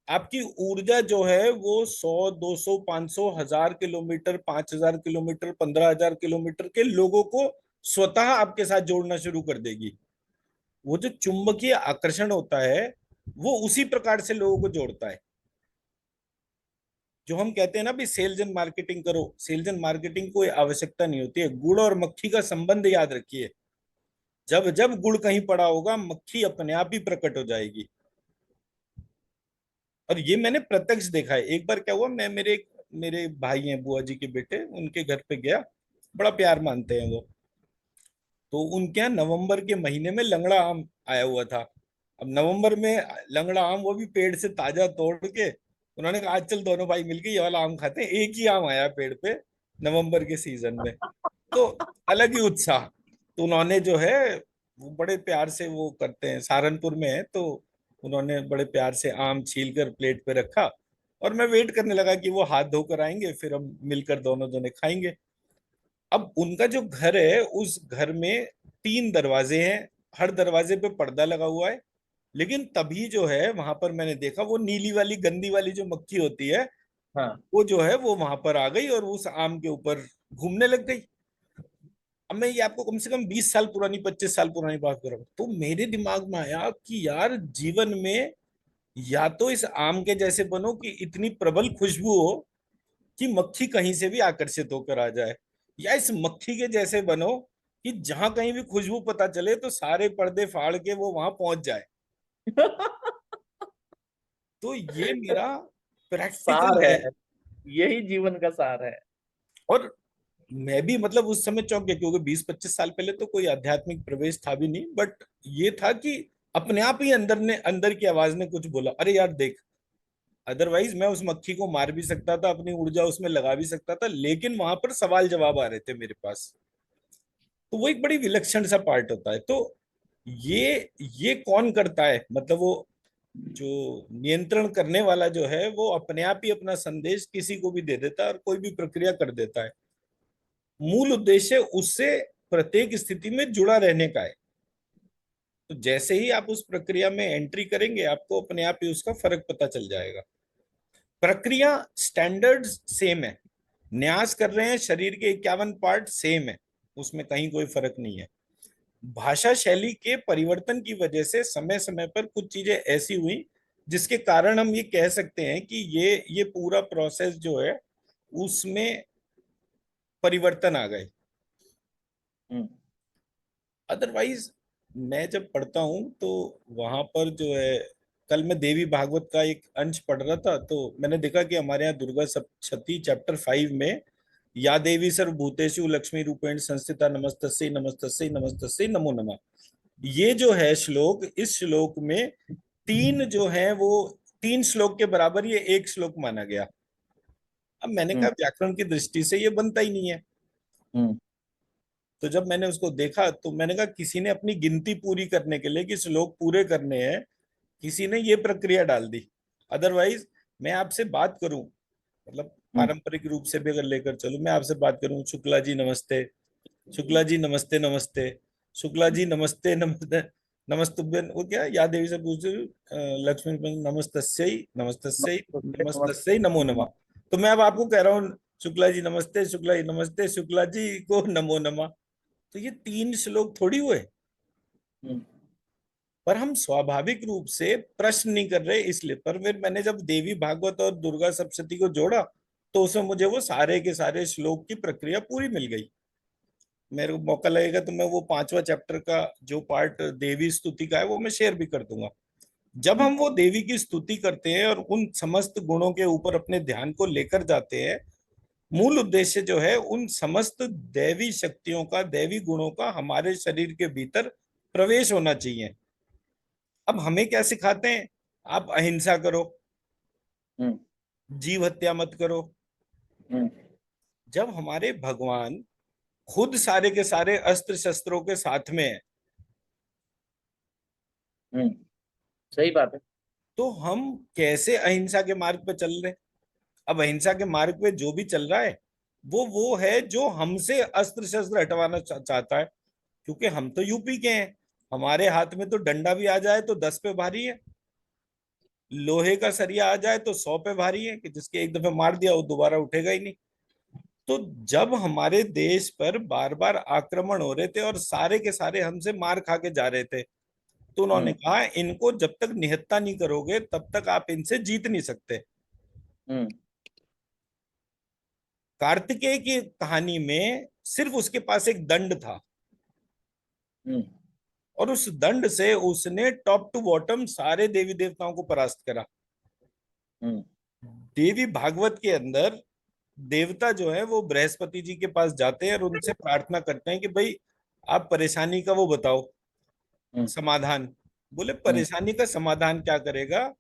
Speaker 1: आपकी ऊर्जा जो है वो 100, 200, 500, 1,000 किलोमीटर, 5,000 किलोमीटर, 15,000 किलोमीटर के लोगों को स्वतः आपके साथ जोड़ना शुरू कर देगी। वो जो चुंबकीय आकर्षण होता है, वो उसी प्रकार से लोगों को जोड़ता है। जो हम कहते हैं ना भी सेल्स एंड मार्केटिंग करो, सेल्स एंड मार्केटिंग कोई आवश्यकता नहीं होती है। गुड़ और मक्खी का संबंध याद रखिए। जब जब गुड़ कहीं पड़ा होगा, मक्खी अपने आप ही प्रकट हो जाएगी। और ये मैंने प्रत्यक्ष देखा है। एक बार क्या हुआ, मैं मेरे मेरे भाई हैं, बुआ जी के बेटे, उनके घर पे गया। बड़ा प्यार मानते हैं वो। तो उनके यहाँ नवंबर के महीने में लंगड़ा आम आया हुआ था। अब नवंबर में लंगड़ा आम, वो भी पेड़ से ताजा तोड़ के, उन्होंने कहा आज चल दोनों भाई मिलके ये वाला आम खाते हैं। एक ही आम आया पेड़ पे नवंबर के सीजन में। तो अलग ही उत्साह। तो उन्होंने जो है, वो बड़े प्यार से वो करते हैं, सहारनपुर में है, तो उन्होंने बड़े प्यार से आम छील कर प्लेट पे रखा। और मैं वेट करने लगा कि वो हाथ धोकर आएंगे, फिर हम मिलकर दोनों जने खाएंगे। अब उनका जो घर है, उस घर में 3 दरवाजे हैं। हर दरवाजे पे पर्दा लगा हुआ है। लेकिन तभी जो है वहां पर मैंने देखा, वो नीली वाली गंदी वाली जो मक्खी होती है,
Speaker 2: हाँ,
Speaker 1: वो जो है वो वहां पर आ गई और उस आम के ऊपर घूमने लग गई। अब मैं ये आपको कम से कम 20 साल पुरानी, 25 साल पुरानी बात कर रहा हूँ। तो मेरे दिमाग में आया कि यार जीवन में या तो इस आम के जैसे बनो कि इतनी प्रबल खुशबू हो कि मक्खी कहीं से भी आकर्षित होकर आ जाए, या इस मक्खी के जैसे बनो कि जहां कहीं भी खुशबू पता चले तो सारे पर्दे फाड़ के वो वहां पहुंच जाए। तो ये मेरा
Speaker 2: सार
Speaker 1: प्रैक्टिकल
Speaker 2: है,
Speaker 1: है।
Speaker 2: यही जीवन का सार है।
Speaker 1: और मैं भी मतलब उस समय चौंक गया, क्योंकि 20-25 साल पहले तो कोई आध्यात्मिक प्रवेश था भी नहीं, बट ये था कि अपने आप ही अंदर की आवाज ने कुछ बोला, अरे यार देख। अदरवाइज मैं उस मक्खी को मार भी सकता था, अपनी ऊर्जा उसमें लगा भी सकता था, लेकिन वहां पर सवाल जवाब आ रहे थे मेरे पास। तो वो एक बड़ी विलक्षण सा पार्ट होता है। तो ये कौन करता है, मतलब वो जो नियंत्रण करने वाला जो है, वो अपने आप ही अपना संदेश किसी को भी दे देता है और कोई भी प्रक्रिया कर देता है। मूल उद्देश्य उससे प्रत्येक स्थिति में जुड़ा रहने का है। तो जैसे ही आप उस प्रक्रिया में एंट्री करेंगे, आपको अपने आप ही उसका फर्क पता चल जाएगा। प्रक्रिया स्टैंडर्ड्स सेम है, न्यास कर रहे हैं, शरीर के 51 पार्ट सेम है, उसमें कहीं कोई फर्क नहीं है। भाषा शैली के परिवर्तन की वजह से समय समय पर कुछ चीजें ऐसी हुई जिसके कारण हम ये कह सकते हैं कि ये पूरा प्रोसेस जो है उसमें परिवर्तन आ गए।
Speaker 2: हम्म।
Speaker 1: अदरवाइज मैं जब पढ़ता हूँ तो वहां पर जो है, कल मैं देवी भागवत का एक अंश पढ़ रहा था तो मैंने देखा कि हमारे यहाँ दुर्गा सप्तशती चैप्टर 5 में या देवी सर्वभूतेषु लक्ष्मी रूपेण संस्थिता नमस्तस्यै नमस्तस्यै नमस्तस्यै नमो नमः, ये जो है श्लोक, इस श्लोक में तीन जो है वो तीन श्लोक के बराबर ये एक श्लोक माना गया। अब मैंने कहा
Speaker 2: हम्म।
Speaker 1: व्याकरण की दृष्टि से ये बनता ही नहीं है।
Speaker 2: हम्म।
Speaker 1: तो जब मैंने उसको देखा तो मैंने कहा किसी ने अपनी गिनती पूरी करने के लिए कि श्लोक पूरे करने हैं, किसी ने ये प्रक्रिया डाल दी। अदरवाइज मैं आपसे बात करूं, मतलब
Speaker 2: हम्म।
Speaker 1: पारंपरिक रूप से भी अगर लेकर चलूं, मैं आपसे बात करूं शुक्ला जी नमस्ते, शुक्ला जी नमस्ते नमस्ते, शुक्ला जी नमस्ते नमस्ते नमस्तुभ्यं, वो क्या या देवी से पूछ लक्ष्मी नमस्तस्यै नमस्तस्यै नमस्तस्यै नमो नमः। तो मैं अब आपको कह रहा हूँ शुक्ला जी नमस्ते, शुक्ला जी नमस्ते, शुक्ला जी को नमो नमः, तो ये तीन श्लोक थोड़ी हुए।
Speaker 2: हम्म।
Speaker 1: पर हम स्वाभाविक रूप से प्रश्न नहीं कर रहे इसलिए। पर फिर मैंने जब देवी भागवत और दुर्गा सप्तशती को जोड़ा तो उसमें मुझे वो सारे के सारे श्लोक की प्रक्रिया पूरी मिल गई। मेरे को मौका लगेगा तो मैं वो 5वां चैप्टर का जो पार्ट देवी स्तुति का है वो मैं शेयर भी कर दूंगा। जब
Speaker 2: हम्म।
Speaker 1: हम वो देवी की स्तुति करते हैं और उन समस्त गुणों के ऊपर अपने ध्यान को लेकर जाते हैं, मूल उद्देश्य जो है उन समस्त दैवी शक्तियों का, दैवी गुणों का हमारे शरीर के भीतर प्रवेश होना चाहिए। अब हमें क्या सिखाते हैं? आप अहिंसा करो,
Speaker 2: हम्म।
Speaker 1: जीव हत्या मत करो।
Speaker 2: हम्म।
Speaker 1: जब हमारे भगवान खुद सारे के सारे अस्त्र शस्त्रों के साथ में है,
Speaker 2: हम्म। सही बात है।
Speaker 1: तो हम कैसे अहिंसा के मार्ग पे चल रहे हैं? अब अहिंसा के मार्ग पे जो भी चल रहा है वो है जो हमसे अस्त्र शस्त्र हटवाना चाहता है। क्योंकि हम तो यूपी के हैं, हमारे हाथ में तो डंडा भी आ जाए तो 10 पे भारी है, लोहे का सरिया आ जाए तो 100 पे भारी है, कि जिसके एक दफे मार दिया वो दोबारा उठेगा ही नहीं। तो जब हमारे देश पर बार बार आक्रमण हो रहे थे और सारे के सारे हमसे मार खा के जा रहे थे, तो उन्होंने
Speaker 2: हम्म।
Speaker 1: कहा इनको जब तक निहत्ता नहीं करोगे तब तक आप इनसे जीत नहीं सकते।
Speaker 2: हम्म।
Speaker 1: कार्तिकेय की कहानी में सिर्फ उसके पास एक दंड था,
Speaker 2: हम्म।
Speaker 1: और उस दंड से उसने टॉप टू बॉटम सारे देवी देवताओं को परास्त करा।
Speaker 2: हम्म।
Speaker 1: देवी भागवत के अंदर देवता जो है वो बृहस्पति जी के पास जाते हैं और उनसे प्रार्थना करते हैं कि भाई आप परेशानी का वो बताओ,
Speaker 2: हम्म।
Speaker 1: समाधान। बोले
Speaker 2: हम्म।
Speaker 1: परेशानी का समाधान क्या करेगा?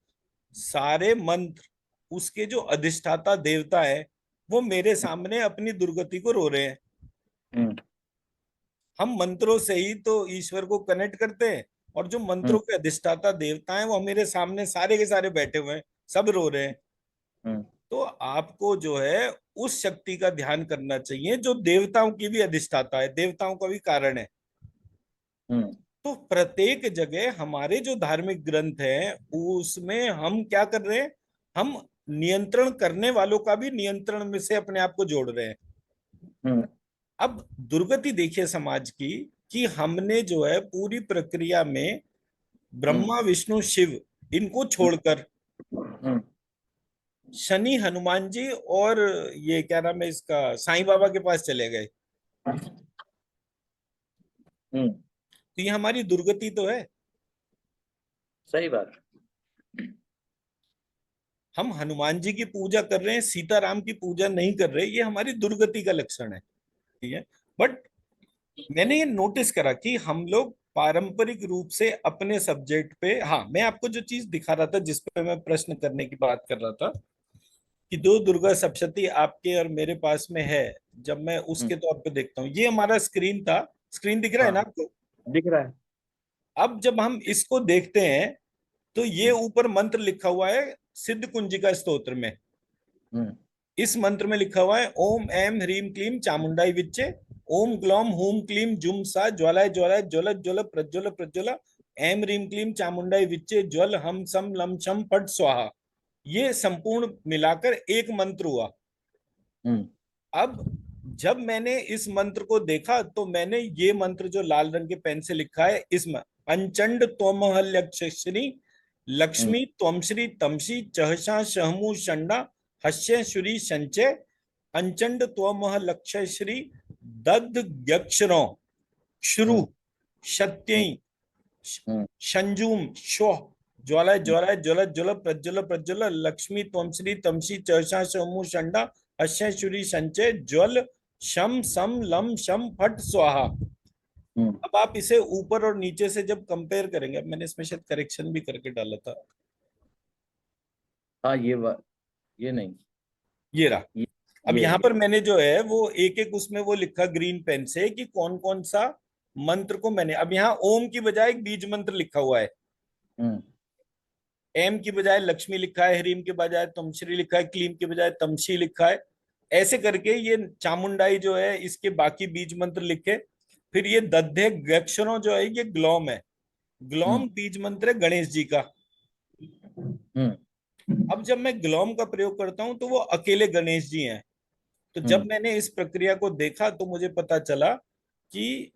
Speaker 1: सारे मंत्र, उसके जो अधिष्ठाता देवता है वो मेरे सामने अपनी दुर्गति को रो रहे हैं।
Speaker 2: हम्म।
Speaker 1: हम मंत्रों से ही तो ईश्वर को कनेक्ट करते हैं, और जो
Speaker 2: हम्म।
Speaker 1: मंत्रों के अधिष्ठाता देवता हैं वो मेरे सामने सारे के सारे बैठे हुए हैं, सब रो रहे हैं।
Speaker 2: हम्म।
Speaker 1: तो आपको जो है उस शक्ति का ध्यान करना चाहिए जो देवताओं की भी अधिष्ठाता है, देवताओं का भी कारण है।
Speaker 2: हम्म।
Speaker 1: तो प्रत्येक जगह हमारे जो धार्मिक ग्रंथ हैं उसमें हम क्या कर रहे हैं? हम नियंत्रण करने वालों का भी नियंत्रण में से अपने आप को जोड़ रहे हैं।
Speaker 2: हम्म।
Speaker 1: अब दुर्गति देखिए समाज की, कि हमने जो है पूरी प्रक्रिया में
Speaker 2: हम्म।
Speaker 1: ब्रह्मा विष्णु शिव इनको छोड़कर
Speaker 2: हम्म।
Speaker 1: शनि हनुमान जी और ये क्या नाम है इसका, साईं बाबा के पास चले गए।
Speaker 2: हम्म।
Speaker 1: तो ये हमारी दुर्गति तो है।
Speaker 2: सही बात।
Speaker 1: हम हनुमान जी की पूजा कर रहे हैं, सीताराम की पूजा नहीं कर रहे, ये हमारी दुर्गति का लक्षण है। ठीक है। बट मैंने ये नोटिस करा कि हम लोग पारंपरिक रूप से अपने सब्जेक्ट पे, हाँ मैं आपको जो चीज दिखा रहा था जिस पे मैं प्रश्न करने की बात कर रहा था, कि दो दुर्गा सप्तशती आपके और मेरे पास में है, जब मैं
Speaker 2: हम्म।
Speaker 1: उसके तौर पे देखता हूँ, ये हमारा स्क्रीन था, स्क्रीन दिख रहा है ना
Speaker 2: हाँ,
Speaker 1: आपको?
Speaker 2: दिख रहा है।
Speaker 1: अब जब हम इसको देखते हैं तो ये
Speaker 2: हम्म।
Speaker 1: ऊपर मंत्र लिखा हुआ है सिद्ध कुंजिका स्तोत्र में।
Speaker 2: हम्म।
Speaker 1: इस मंत्र में लिखा हुआ है ओम एम ह्रीम क्लीम चामुंडाई विच्चे, ओम ग्लौम हुम क्लीम जुम सा ज्वालाय ज्वालाय ज्वल ज्वल प्रज्वल प्रज्वल, एम ह्रीम क्लीम चामुंडाई विच्चे ज्वल हम सम लम शम फट स्वाहा। ये संपूर्ण मिलाकर एक मंत्र हुआ।
Speaker 2: हम्म।
Speaker 1: अब जब मैंने इस मंत्र को देखा तो मैंने ये मंत्र जो लाल रंग के पेन से लिखा है इसमें, अंचंड त्वमह लक्ष्मी
Speaker 2: हम्म।
Speaker 1: लक्ष्मी त्वमश्री तमसी चहसा शहमु षण्डा हस्य श्री संचय अंचंड त्वमह लक्ष्यश्री दद्ध यक्षरो श्रु
Speaker 2: हम्म। हम्म।
Speaker 1: सत्यई
Speaker 2: हम्म।
Speaker 1: संजूम श्व ज्वालाय ज्वालाय ज्वल ज्वल प्रज्वल प्रज्वल लक्ष्मी त्वमश्री तमसी चर्षा सोमु षंडा अश्य श्री संचय ज्वल शम सम लम शम फट स्वाहा।
Speaker 2: हम्म।
Speaker 1: अब आप इसे ऊपर और नीचे से जब कंपेयर करेंगे, अब मैंने इसमें शायद करेक्शन भी करके डाला था,
Speaker 2: हाँ, ये नहीं,
Speaker 1: ये रहा।
Speaker 2: ये
Speaker 1: अब
Speaker 2: ये
Speaker 1: यहाँ
Speaker 2: ये
Speaker 1: पर मैंने जो है वो एक एक उसमें वो लिखा ग्रीन पेन से कि कौन कौन सा मंत्र को मैंने, अब यहाँ ओम की बजाय एक बीज मंत्र लिखा हुआ है,
Speaker 2: हम्म।
Speaker 1: एम की बजाय लक्ष्मी लिखा है, ह्रीम की बजाय तमश्री लिखा है, क्लीम की बजाय तमशी लिखा है। ऐसे करके ये चामुंडाई जो है इसके बाकी बीज मंत्र लिखे। फिर ये दध्य गक्षरों जो है ये ग्लौम है,
Speaker 2: हम्म।
Speaker 1: ग्लौम बीज मंत्र है गणेश जी का।
Speaker 2: हम्म।
Speaker 1: अब जब मैं ग्लौम का प्रयोग करता हूं तो वो अकेले गणेश जी हैं। तो जब
Speaker 2: हम्म।
Speaker 1: मैंने इस प्रक्रिया को देखा तो मुझे पता चला कि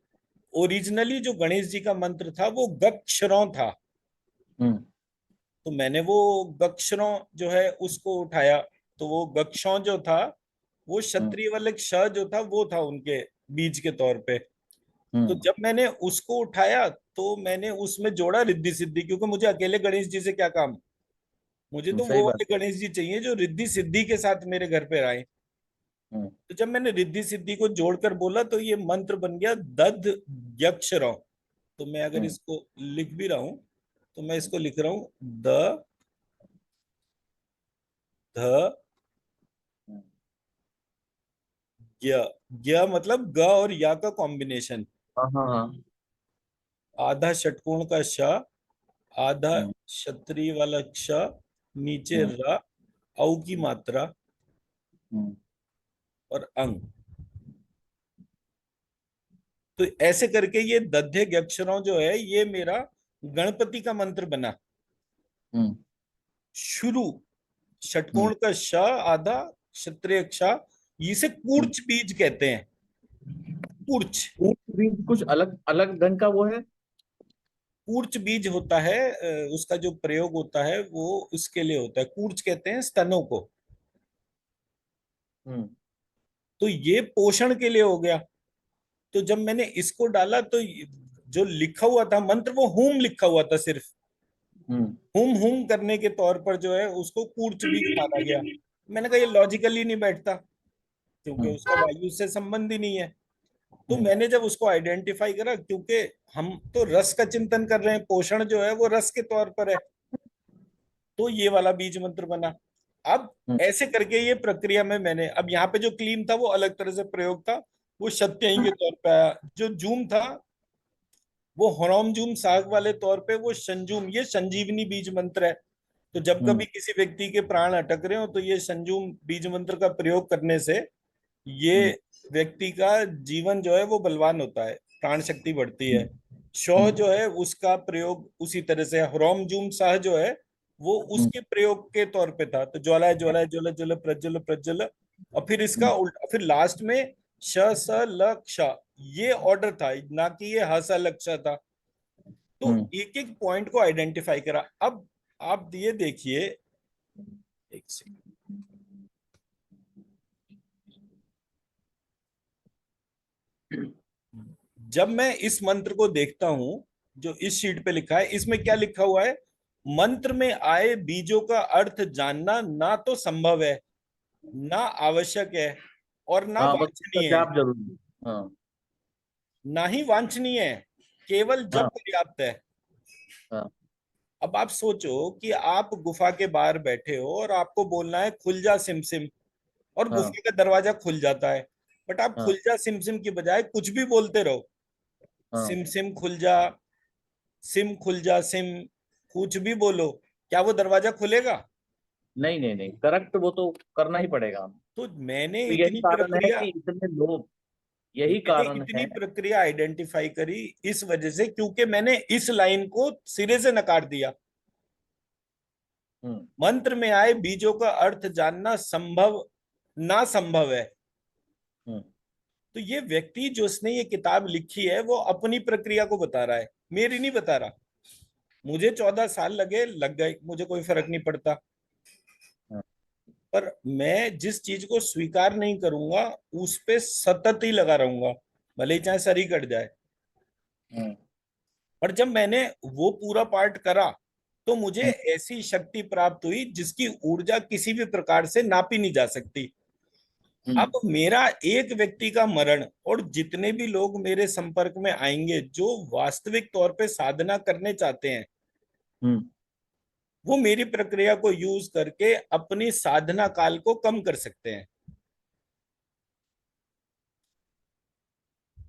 Speaker 1: ओरिजिनली जो गणेश जी का मंत्र था वो गक्षरों था।
Speaker 2: हम्म।
Speaker 1: तो मैंने वो गक्षरों जो है उसको उठाया, तो वो गक्षों जो था वो
Speaker 2: हम्म।
Speaker 1: क्षत्रिय वाले क्ष जो था वो था उनके बीज के तौर पे। तो
Speaker 2: हम्म।
Speaker 1: जब मैंने उसको उठाया तो मैंने उसमें जोड़ा रिद्धि सिद्धि, क्योंकि मुझे अकेले गणेश जी से क्या काम, मुझे तो
Speaker 2: सही
Speaker 1: वो
Speaker 2: बात।
Speaker 1: वाले गणेश जी चाहिए जो रिद्धि सिद्धि के साथ मेरे घर पे आए।
Speaker 2: हम्म।
Speaker 1: तो जब मैंने रिद्धि सिद्धि को जोड़कर बोला तो ये मंत्र बन गया दध यक्षर। तो मैं अगर
Speaker 2: हम्म।
Speaker 1: इसको लिख भी रहा हूं तो मैं इसको लिख रहा हूं द ध
Speaker 2: हम्म।
Speaker 1: य। य मतलब ग और या का कॉम्बिनेशन।
Speaker 2: हाँ, हाँ, हाँ।
Speaker 1: आधा षटकोण का श, आधा
Speaker 2: हम्म।
Speaker 1: क्षत्रिय वाला क्ष, नीचे
Speaker 2: हम्म।
Speaker 1: र, औ की मात्रा
Speaker 2: हम्म।
Speaker 1: और अंग। तो ऐसे करके ये दध्य अक्षरों जो है ये मेरा गणपति का मंत्र बना।
Speaker 2: हम्म।
Speaker 1: शुरू
Speaker 2: हम्म।
Speaker 1: षटकोण का श, आधा क्षत्रिय क्ष, इसे
Speaker 2: हम्म।
Speaker 1: कूर्च बीज कहते हैं। कूर्च,
Speaker 2: ऊंट भी कुछ अलग अलग ढंग का वो है।
Speaker 1: कूर्च बीज होता है, उसका जो प्रयोग होता है वो उसके लिए होता है, कूर्च कहते हैं स्तनों को।
Speaker 2: हम्म।
Speaker 1: तो ये पोषण के लिए हो गया। तो जब मैंने इसको डाला तो जो लिखा हुआ था मंत्र वो हुम लिखा हुआ था सिर्फ,
Speaker 2: हम्म।
Speaker 1: हुम हुम करने के तौर पर जो है उसको कूर्च बीज माना गया। मैंने कहा ये लॉजिकली नहीं बैठता, क्योंकि
Speaker 2: हम्म।
Speaker 1: उसका वायु से संबंध ही नहीं है। तो
Speaker 2: हम्म।
Speaker 1: मैंने जब उसको आइडेंटिफाई करा, क्योंकि हम तो रस का चिंतन कर रहे हैं, पोषण जो है वो रस के तौर पर है, तो ये वाला बीज मंत्र बना। अब
Speaker 2: हम्म।
Speaker 1: ऐसे करके ये प्रक्रिया में मैंने, अब यहाँ पे जो क्लीम था वो अलग तरह से प्रयोग था, वो सत्य के तौर पे आया। जो जूम था वो हरोमजूम साग वाले तौर पे, वो संजूम, ये संजीवनी बीज मंत्र है। तो जब
Speaker 2: हम्म।
Speaker 1: कभी किसी व्यक्ति के प्राण अटक रहे हो तो ये संजूम बीज मंत्र का प्रयोग करने से ये
Speaker 2: हम्म।
Speaker 1: व्यक्ति का जीवन जो है वो बलवान होता है, प्राण शक्ति बढ़ती है। शौह
Speaker 2: हम्म।
Speaker 1: जो है उसका प्रयोग उसी तरह से, रोमजूम शाह जो है वो
Speaker 2: हम्म।
Speaker 1: उसके प्रयोग के तौर पे था। तो ज्वाला ज्वाला ज्वल ज्वल प्रज्वल प्रज्वल, और फिर इसका
Speaker 2: हम्म।
Speaker 1: उल्टा, फिर लास्ट में श स ल क्ष, ये ऑर्डर था, ना कि ये ह स ल क्ष था। तो
Speaker 2: हम्म।
Speaker 1: एक एक पॉइंट को आइडेंटिफाई करा। अब आप ये देखिए, एक सेकंड, जब मैं इस मंत्र को देखता हूं जो इस शीट पे लिखा है, इसमें क्या लिखा हुआ है, मंत्र में आए बीजों का अर्थ जानना ना तो संभव है, ना आवश्यक है, और ना
Speaker 2: हाँ, बस उसका
Speaker 1: वांछनीय है।
Speaker 2: जाप जरूरी है। हाँ।
Speaker 1: ना ही वांछनीय है, केवल जब
Speaker 2: हाँ।
Speaker 1: पर्याप्त है।
Speaker 2: हाँ।
Speaker 1: अब आप सोचो कि आप गुफा के बाहर बैठे हो और आपको बोलना है खुल जा सिम सिम, और
Speaker 2: हाँ।
Speaker 1: गुफा का दरवाजा खुल जाता है, बट आप
Speaker 2: हाँ।
Speaker 1: खुल जा सिम सिम की बजाय कुछ भी बोलते रहो,
Speaker 2: हाँ।
Speaker 1: सिम सिम खुल जा, सिम खुल जा सिम, कुछ भी बोलो, क्या वो दरवाजा खुलेगा?
Speaker 2: नहीं, नहीं, नहीं, करेक्ट, वो तो करना ही पड़ेगा हमें।
Speaker 1: तो मैंने
Speaker 2: तो
Speaker 1: इतनी
Speaker 2: यही कारण है
Speaker 1: प्रक्रिया,
Speaker 2: कि इतने लोग, यही
Speaker 1: मैंने
Speaker 2: कारण
Speaker 1: इतनी
Speaker 2: है।
Speaker 1: प्रक्रिया आइडेंटिफाई करी इस वजह से, क्योंकि मैंने इस लाइन को सिरे से नकार दिया।
Speaker 2: हम्म।
Speaker 1: मंत्र में आए बीजों का अर्थ जानना संभव ना संभव है।
Speaker 2: हम्म।
Speaker 1: तो ये व्यक्ति जो उसने ये किताब लिखी है वो अपनी प्रक्रिया को बता रहा है, मेरी नहीं बता रहा। मुझे 14 साल लगे, लग गए, मुझे कोई फर्क नहीं पड़ता।
Speaker 2: हम्म।
Speaker 1: पर मैं जिस चीज को स्वीकार नहीं करूंगा उस पे सतत ही लगा रहूंगा, भले ही चाहे सर ही कट जाए।
Speaker 2: हम्म।
Speaker 1: पर जब मैंने वो पूरा पार्ट करा तो मुझे
Speaker 2: हम्म।
Speaker 1: ऐसी शक्ति प्राप्त हुई जिसकी ऊर्जा किसी भी प्रकार से नापी नहीं जा सकती। अब
Speaker 2: हम्म।
Speaker 1: मेरा एक व्यक्ति का मरण और जितने भी लोग मेरे संपर्क में आएंगे जो वास्तविक तौर पे साधना करने चाहते हैं,
Speaker 2: हम्म।
Speaker 1: वो मेरी प्रक्रिया को यूज करके अपनी साधना काल को कम कर सकते हैं,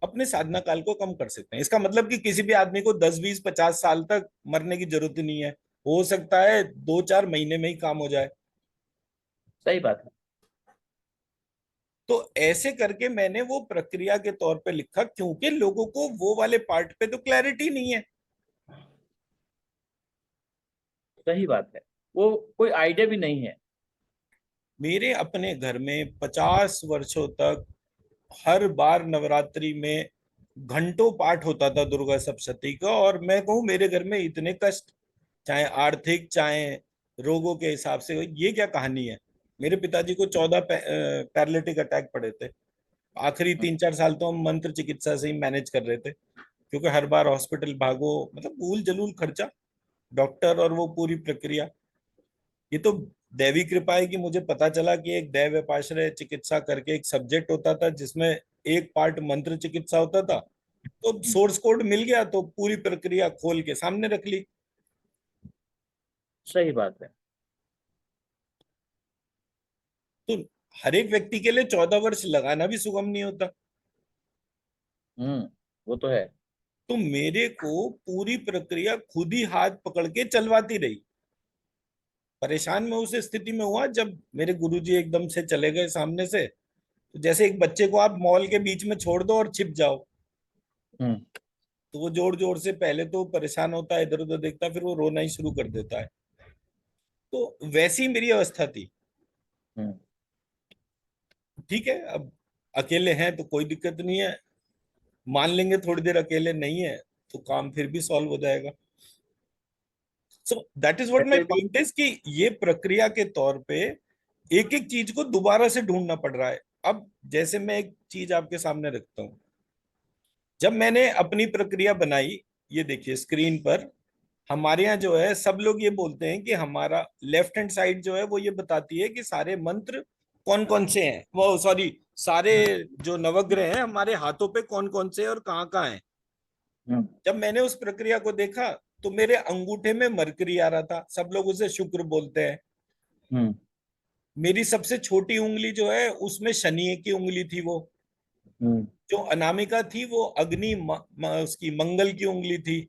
Speaker 1: अपने साधना काल को कम कर सकते हैं। इसका मतलब कि किसी भी आदमी को 10 20 50 साल तक मरने की जरूरत ही नहीं है। हो सकता है 2 4 महीने में ही काम हो जाए।
Speaker 2: सही बात है।
Speaker 1: तो ऐसे करके मैंने वो प्रक्रिया के तौर पे लिखा, क्योंकि लोगों को वो वाले पार्ट पे तो क्लैरिटी नहीं है।
Speaker 2: सही बात है। वो कोई आइडिया भी नहीं है।
Speaker 1: मेरे अपने घर में 50 वर्षों तक हर बार नवरात्रि में घंटों पाठ होता था दुर्गा सप्तशती का, और मैं कहूँ मेरे घर में इतने कष्ट, चाहे आर्थिक चाहे रोगों के हिसाब से, ये क्या कहानी है। मेरे पिताजी को 14 पैरालिटिक अटैक पड़े थे। आखिरी
Speaker 2: हम्म।
Speaker 1: 3 4 साल तो हम मंत्र चिकित्सा से ही मैनेज कर रहे थे, क्योंकि हर बार हॉस्पिटल भागो, मतलब भूल जलूल खर्चा, डॉक्टर और वो पूरी प्रक्रिया। ये तो दैवी कृपा है कि मुझे पता चला कि एक दैव व्यपाश्रय चिकित्सा करके एक सब्जेक्ट होता था जिसमें एक पार्ट मंत्र चिकित्सा होता था। तो
Speaker 2: हम्म।
Speaker 1: सोर्स कोड मिल गया तो पूरी प्रक्रिया खोल के सामने रख ली।
Speaker 2: सही बात है।
Speaker 1: तो हर एक व्यक्ति के लिए 14 वर्ष लगाना भी सुगम नहीं होता।
Speaker 2: हम्म। वो तो है।
Speaker 1: तो मेरे को पूरी प्रक्रिया खुद ही हाथ पकड़ के चलवाती रही। परेशान मैं उस स्थिति में हुआ जब मेरे गुरुजी एकदम से चले गए सामने से। तो जैसे एक बच्चे को आप मॉल के बीच में छोड़ दो और छिप जाओ,
Speaker 2: हम्म।
Speaker 1: तो वो जोर जोर से पहले तो परेशान होता है, इधर उधर देखता है, फिर वो रोना ही शुरू कर देता है। तो वैसी मेरी अवस्था थी।
Speaker 2: हम्म।
Speaker 1: ठीक है, अब अकेले हैं तो कोई दिक्कत नहीं है, मान लेंगे थोड़ी देर अकेले नहीं है तो काम फिर भी सॉल्व हो जाएगा। So that is what my
Speaker 2: ऐसे भी।
Speaker 1: पॉइंट इज कि ये प्रक्रिया के तौर पे एक एक चीज को दोबारा से ढूंढना पड़ रहा है। अब जैसे मैं एक चीज आपके सामने रखता हूँ, जब मैंने अपनी प्रक्रिया बनाई, ये देखिए स्क्रीन पर, हमारे यहाँ जो है सब लोग ये बोलते हैं कि हमारा लेफ्ट हैंड साइड जो है वो ये बताती है कि सारे मंत्र कौन कौन से हैं, वो सॉरी, सारे जो नवग्रह हैं हमारे हाथों पे कौन कौन से हैं और कहाँ कहाँ हैं।
Speaker 2: हम्म।
Speaker 1: जब मैंने उस प्रक्रिया को देखा तो मेरे अंगूठे में मरकरी आ रहा था, सब लोग उसे शुक्र बोलते हैं।
Speaker 2: हम्म।
Speaker 1: मेरी सबसे छोटी उंगली जो है उसमें शनि की उंगली थी वो।
Speaker 2: हम्म।
Speaker 1: जो अनामिका थी वो अग्नि उसकी मंगल की उंगली थी।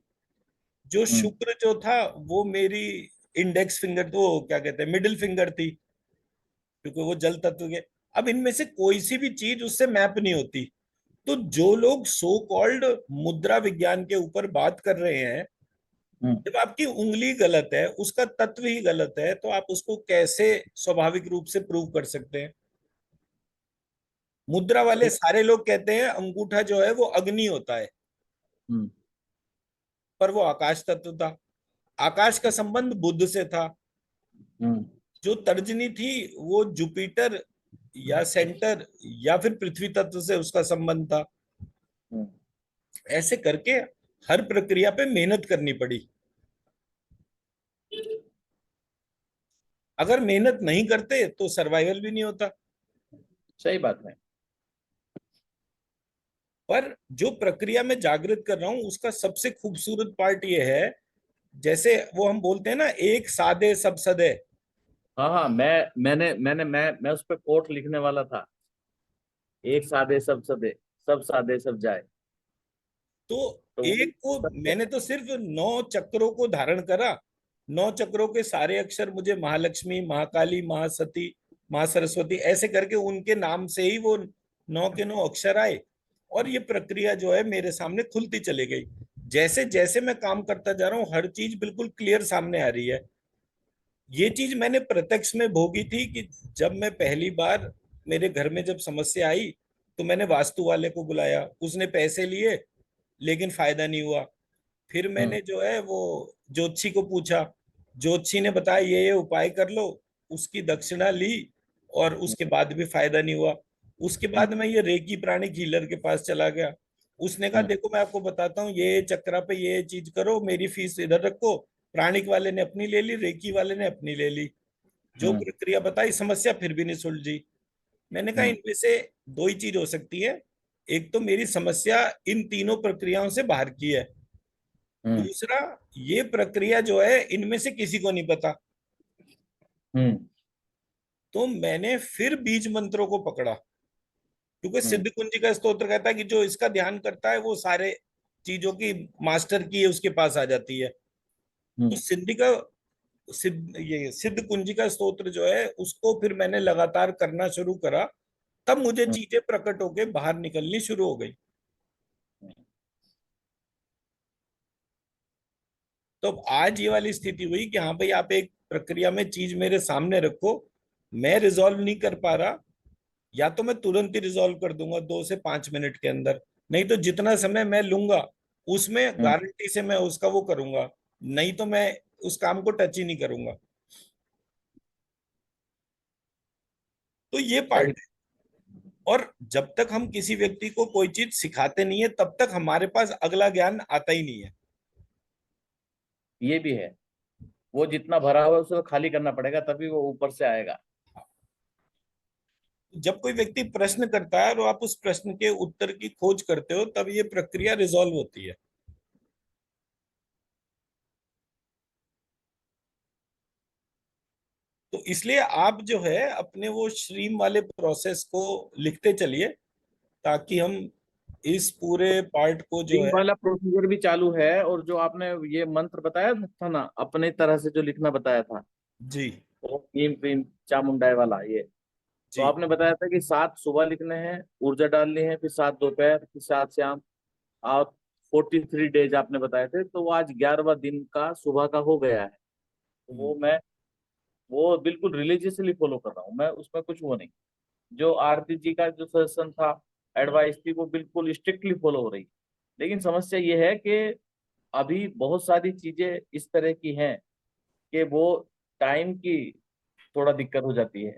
Speaker 1: जो
Speaker 2: हम्म।
Speaker 1: शुक्र जो था वो मेरी इंडेक्स फिंगर, तो क्या कहते हैं, मिडिल फिंगर थी, क्योंकि वो जल तत्व के। अब इनमें से कोई सी भी चीज उससे मैप नहीं होती। तो जो लोग सो कॉल्ड मुद्रा विज्ञान के ऊपर बात कर रहे हैं,
Speaker 2: हम्म।
Speaker 1: जब आपकी उंगली गलत है, उसका तत्व ही गलत है, तो आप उसको कैसे स्वाभाविक रूप से प्रूव कर सकते हैं। मुद्रा वाले
Speaker 2: ठीक।
Speaker 1: सारे लोग कहते हैं अंगूठा जो है वो अग्नि होता है,
Speaker 2: हम्म।
Speaker 1: पर वो आकाश तत्व था। आकाश का संबंध बुध से था।
Speaker 2: हम्म।
Speaker 1: जो तर्जनी थी वो जुपिटर या सेंटर या फिर पृथ्वी तत्व से उसका संबंध था।
Speaker 2: हम्म।
Speaker 1: ऐसे करके हर प्रक्रिया पे मेहनत करनी पड़ी। अगर मेहनत नहीं करते तो सर्वाइवल भी नहीं होता।
Speaker 2: सही बात है।
Speaker 1: पर जो प्रक्रिया में जागृत कर रहा हूं उसका सबसे खूबसूरत पार्ट ये है, जैसे वो हम बोलते हैं ना, एक सादे सब सदे।
Speaker 2: हाँ हाँ, मैं उस पर कोट लिखने वाला था। एक सादे सब सदे, सब सादे सब जाए।
Speaker 1: तो
Speaker 2: तो वो
Speaker 1: एक को
Speaker 2: सबसे।
Speaker 1: मैंने तो सिर्फ 9 चक्रों को धारण करा। 9 चक्रों के सारे अक्षर मुझे महालक्ष्मी, महाकाली, महासती, माँ सरस्वती ऐसे करके उनके नाम से ही वो 9 के 9 अक्षर आए। और ये प्रक्रिया जो है मेरे सामने खुलती चली गई। जैसे जैसे मैं काम करता जा रहा हूँ हर चीज बिल्कुल क्लियर सामने आ रही है। ये चीज मैंने प्रत्यक्ष में भोगी थी कि जब मैं पहली बार, मेरे घर में जब समस्या आई, तो मैंने वास्तु वाले को बुलाया, उसने पैसे लिए लेकिन फायदा नहीं हुआ। फिर
Speaker 2: हम्म।
Speaker 1: मैंने जो है वो ज्योतिषी को पूछा, ज्योतिषी ने बताया ये उपाय कर लो, उसकी दक्षिणा ली और उसके बाद भी फायदा नहीं हुआ। उसके
Speaker 2: हम्म।
Speaker 1: बाद मैं ये रेकी प्राणिक हीलर के पास चला गया। उसने कहा
Speaker 2: हम्म।
Speaker 1: देखो मैं आपको बताता हूँ, ये चक्रा पे ये चीज करो, मेरी फीस इधर रखो। प्राणिक वाले ने अपनी ले ली, रेकी वाले ने अपनी ले ली, जो
Speaker 2: हम्म।
Speaker 1: प्रक्रिया बताई समस्या फिर भी नहीं सुलझी। मैंने कहा
Speaker 2: हम्म।
Speaker 1: इनमें से दो ही चीज हो सकती है, एक तो मेरी समस्या इन तीनों प्रक्रियाओं से बाहर की है,
Speaker 2: हम्म।
Speaker 1: दूसरा ये प्रक्रिया जो है इनमें से किसी को नहीं पता।
Speaker 2: हम्म।
Speaker 1: तो मैंने फिर बीज मंत्रों को पकड़ा, क्योंकि
Speaker 2: हम्म।
Speaker 1: सिद्ध कुंजी का स्तोत्र कहता है कि जो इसका ध्यान करता है वो सारे चीजों की मास्टर की है उसके पास आ जाती है। तो
Speaker 2: हम्म।
Speaker 1: सिद्धि का ये सिद्ध कुंजी का स्तोत्र जो है उसको फिर मैंने लगातार करना शुरू करा, तब मुझे
Speaker 2: हम्म।
Speaker 1: चीजें प्रकट होके बाहर निकलनी शुरू हो गई। तो अब आज ये वाली स्थिति हुई कि हाँ भाई आप एक प्रक्रिया में चीज मेरे सामने रखो, मैं रिजॉल्व नहीं कर पा रहा, या तो मैं तुरंत ही रिजॉल्व कर दूंगा 2 से 5 मिनट के अंदर, नहीं तो जितना समय मैं लूंगा उसमें
Speaker 2: हम्म।
Speaker 1: गारंटी से मैं उसका वो करूंगा, नहीं तो मैं उस काम को टच ही नहीं करूंगा। तो ये
Speaker 2: सही।
Speaker 1: पार्ट है। और जब तक हम किसी व्यक्ति को कोई चीज सिखाते नहीं है तब तक हमारे पास अगला ज्ञान आता ही नहीं है।
Speaker 2: ये भी है। वो जितना भरा हुआ है उसे खाली करना पड़ेगा, तभी वो ऊपर से आएगा।
Speaker 1: जब कोई व्यक्ति प्रश्न करता है और आप उस प्रश्न के उत्तर की खोज करते हो तब ये प्रक्रिया रिजॉल्व होती है। तो इसलिए आप जो है अपने वो स्ट्रीम वाले प्रोसेस को लिखते चलिए, ताकि हम इस पूरे पार्ट को जो
Speaker 2: ड्रीम
Speaker 1: है।
Speaker 2: वाला प्रोसीजर भी चालू है, और जो आपने ये मंत्र बताया था ना, अपने तरह से जो लिखना बताया था,
Speaker 1: जी।
Speaker 2: ओम क्लीम क्लीम चामुंडाय वाला, ये तो
Speaker 1: जी।
Speaker 2: आपने बताया था कि 7 सुबह लिखने हैं, ऊर्जा डालनी है, फिर 7 दोपहर, फिर 7 शाम। आप 43 डेज आपने बताए थे, तो वो आज 11वां दिन का सुबह का हो गया है। तो
Speaker 1: हम्म।
Speaker 2: वो बिल्कुल रिलीजियसली फॉलो कर रहा हूँ मैं, उसमें कुछ वो नहीं। जो आरती जी का जो सजेशन था, एडवाइस थी, वो बिल्कुल स्ट्रिक्टली फॉलो हो रही। लेकिन समस्या ये है कि अभी बहुत सारी चीजें इस तरह की हैं कि वो टाइम की थोड़ा दिक्कत हो जाती है।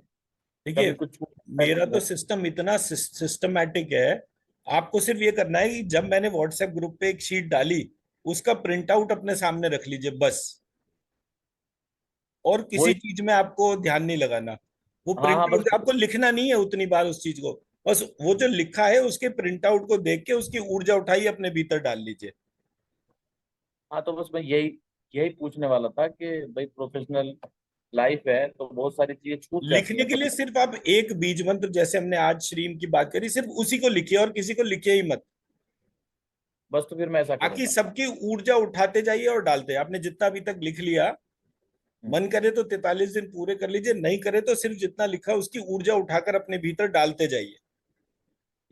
Speaker 1: देखिए,
Speaker 2: कभी कुछ छूट जाता है,
Speaker 1: मेरा
Speaker 2: कुछ
Speaker 1: तो
Speaker 2: रहता
Speaker 1: सिस्टम इतना सिस्टमैटिक है, आपको सिर्फ ये करना है कि जब मैंने व्हाट्सएप ग्रुप पे एक शीट डाली, उसका प्रिंट आउट अपने सामने रख लीजिए बस, और
Speaker 2: वो।
Speaker 1: किसी चीज में आपको ध्यान नहीं लगाना। वो
Speaker 2: हाँ
Speaker 1: प्रिंट
Speaker 2: हाँ, बस।
Speaker 1: आउट आपको लिखना नहीं है उतनी बार उस चीज को, बस वो जो लिखा है उसके प्रिंट आउट को देख के उसकी ऊर्जा उठाई अपने भीतर डाल लीजिए।
Speaker 2: हाँ, तो बस मैं यही यही पूछने वाला था कि भाई प्रोफेशनल लाइफ है तो बहुत सारी चीजें छूट जाती
Speaker 1: लिखने
Speaker 2: हैं
Speaker 1: के लिए
Speaker 2: पता।
Speaker 1: सिर्फ आप एक बीज मंत्र, जैसे हमने आज श्रीम की बात करी, सिर्फ उसी को लिखिए और किसी को लिखिए ही मत।
Speaker 2: बस तो फिर मैं ऐसा
Speaker 1: बाकी
Speaker 2: करूंगा।
Speaker 1: सबकी ऊर्जा उठाते जाइए और डालते, आपने जितना अभी तक लिख लिया,
Speaker 2: हम्म।
Speaker 1: मन करे तो 43 दिन पूरे कर लीजिए, नहीं करे तो सिर्फ जितना लिखा उसकी ऊर्जा उठाकर अपने भीतर डालते जाइए।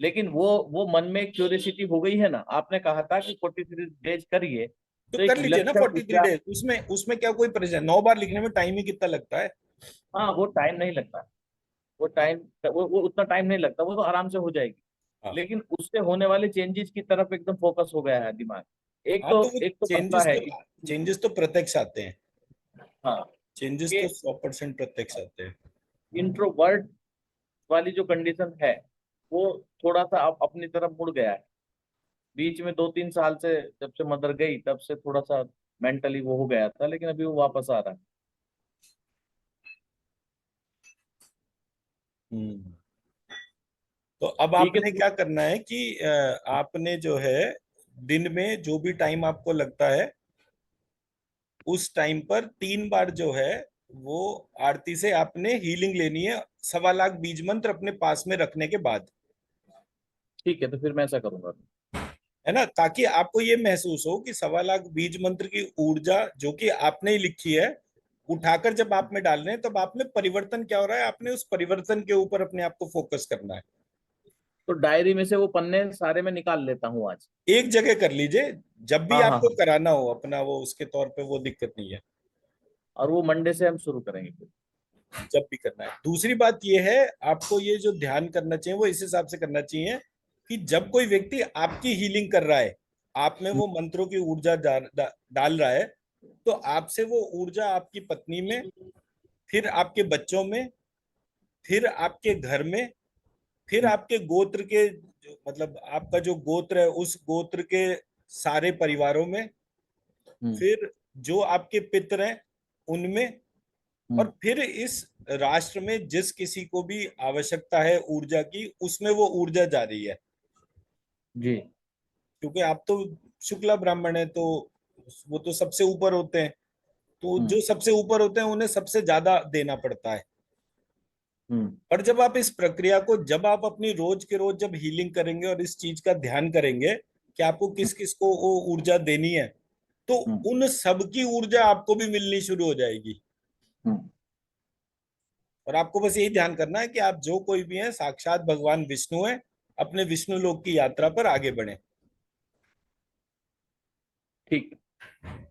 Speaker 2: लेकिन वो मन में क्यूरियोसिटी हो गई है ना, आपने कहा था कि 43 डेज करिए,
Speaker 1: तो
Speaker 2: तो एक
Speaker 1: कर लीजिए ना
Speaker 2: विलक्षण
Speaker 1: 43
Speaker 2: ऊर्जा।
Speaker 1: डेज, उसमें उसमें क्या कोई परेशानी, 9 बार लिखने में टाइम ही कितना लगता है।
Speaker 2: हाँ, वो टाइम नहीं लगता। वो उतना टाइम नहीं लगता, वो तो आराम से हो जाएगी।
Speaker 1: हाँ।
Speaker 2: लेकिन उससे होने वाले चेंजेस की तरफ एकदम फोकस हो गया है दिमाग।
Speaker 1: हाँ तो वो
Speaker 2: एक तो बनता
Speaker 1: चेंजेस
Speaker 2: है
Speaker 1: तो चेंजेस तो प्रत्यक्ष आते हैं,
Speaker 2: हाँ,
Speaker 1: चेंजेस
Speaker 2: कि
Speaker 1: तो 100% प्रत्यक्ष आते हैं।
Speaker 2: इंट्रोवर्ट वाली जो कंडीशन है, वो थोड़ा सा अपनी तरफ मुड़ गया है। बीच में 2-3 साल से, जब से मदर गई तब से थोड़ा सा मेंटली वो हो गया था, लेकिन अभी वो वापस आ रहा है।
Speaker 1: हम्म। तो अब
Speaker 2: ठीक है
Speaker 1: आपने
Speaker 2: तो।
Speaker 1: क्या करना है कि आपने जो है दिन में जो भी टाइम आपको लगता है उस टाइम पर 3 बार जो है वो आरती से आपने हीलिंग लेनी है, 1.25 लाख बीज मंत्र अपने पास में रखने के बाद,
Speaker 2: ठीक है, तो फिर मैं ऐसा करूंगा।
Speaker 1: है ना, ताकि आपको ये महसूस हो कि 1.25 लाख बीज मंत्र की ऊर्जा जो कि आपने ही लिखी है, उठाकर जब आप में डाल रहे हैं तब आप में परिवर्तन क्या हो रहा है, आपने उस परिवर्तन के ऊपर अपने आप को फोकस करना है।
Speaker 2: तो डायरी में से वो पन्ने सारे मैं निकाल लेता हूँ आज।
Speaker 1: एक जगह कर लीजिए, जब भी
Speaker 2: हाँ हाँ
Speaker 1: आपको
Speaker 2: हाँ।
Speaker 1: कराना हो अपना वो, उसके तौर पे वो दिक्कत नहीं है।
Speaker 2: और वो मंडे से हम शुरू करेंगे।
Speaker 1: जब भी करना है। दूसरी बात ये है, आपको ये जो ध्यान करना चाहिए वो इस हिसाब से करना चाहिए कि जब कोई व्यक्ति आपकी हीलिंग कर रहा है, आप में वो मंत्रों की ऊर्जा डाल रहा है, तो आपसे वो ऊर्जा आपकी पत्नी में, फिर आपके बच्चों में, फिर आपके घर में, फिर आपके गोत्र के मतलब आपका जो गोत्र है उस गोत्र के सारे परिवारों में,
Speaker 2: हम्म।
Speaker 1: फिर जो आपके पितर हैं उनमें, और फिर इस राष्ट्र में जिस किसी को भी आवश्यकता है ऊर्जा की, उसमें वो ऊर्जा जा रही है।
Speaker 2: जी।
Speaker 1: क्योंकि आप तो शुक्ला ब्राह्मण है, तो वो तो सबसे ऊपर होते हैं, तो
Speaker 2: हम्म।
Speaker 1: जो सबसे ऊपर होते हैं उन्हें सबसे ज्यादा देना पड़ता है।
Speaker 2: हम्म।
Speaker 1: पर जब आप इस प्रक्रिया को, जब आप अपनी रोज के रोज जब हीलिंग करेंगे और इस चीज का ध्यान करेंगे कि आपको किस किस को वो ऊर्जा देनी है, तो
Speaker 2: हम्म।
Speaker 1: उन सब की ऊर्जा आपको भी मिलनी शुरू हो जाएगी।
Speaker 2: हम्म।
Speaker 1: और आपको बस यही ध्यान करना है कि आप जो कोई भी हैं साक्षात भगवान विष्णु है, अपने विष्णु लोक की यात्रा पर आगे बढ़े।
Speaker 2: ठीक है।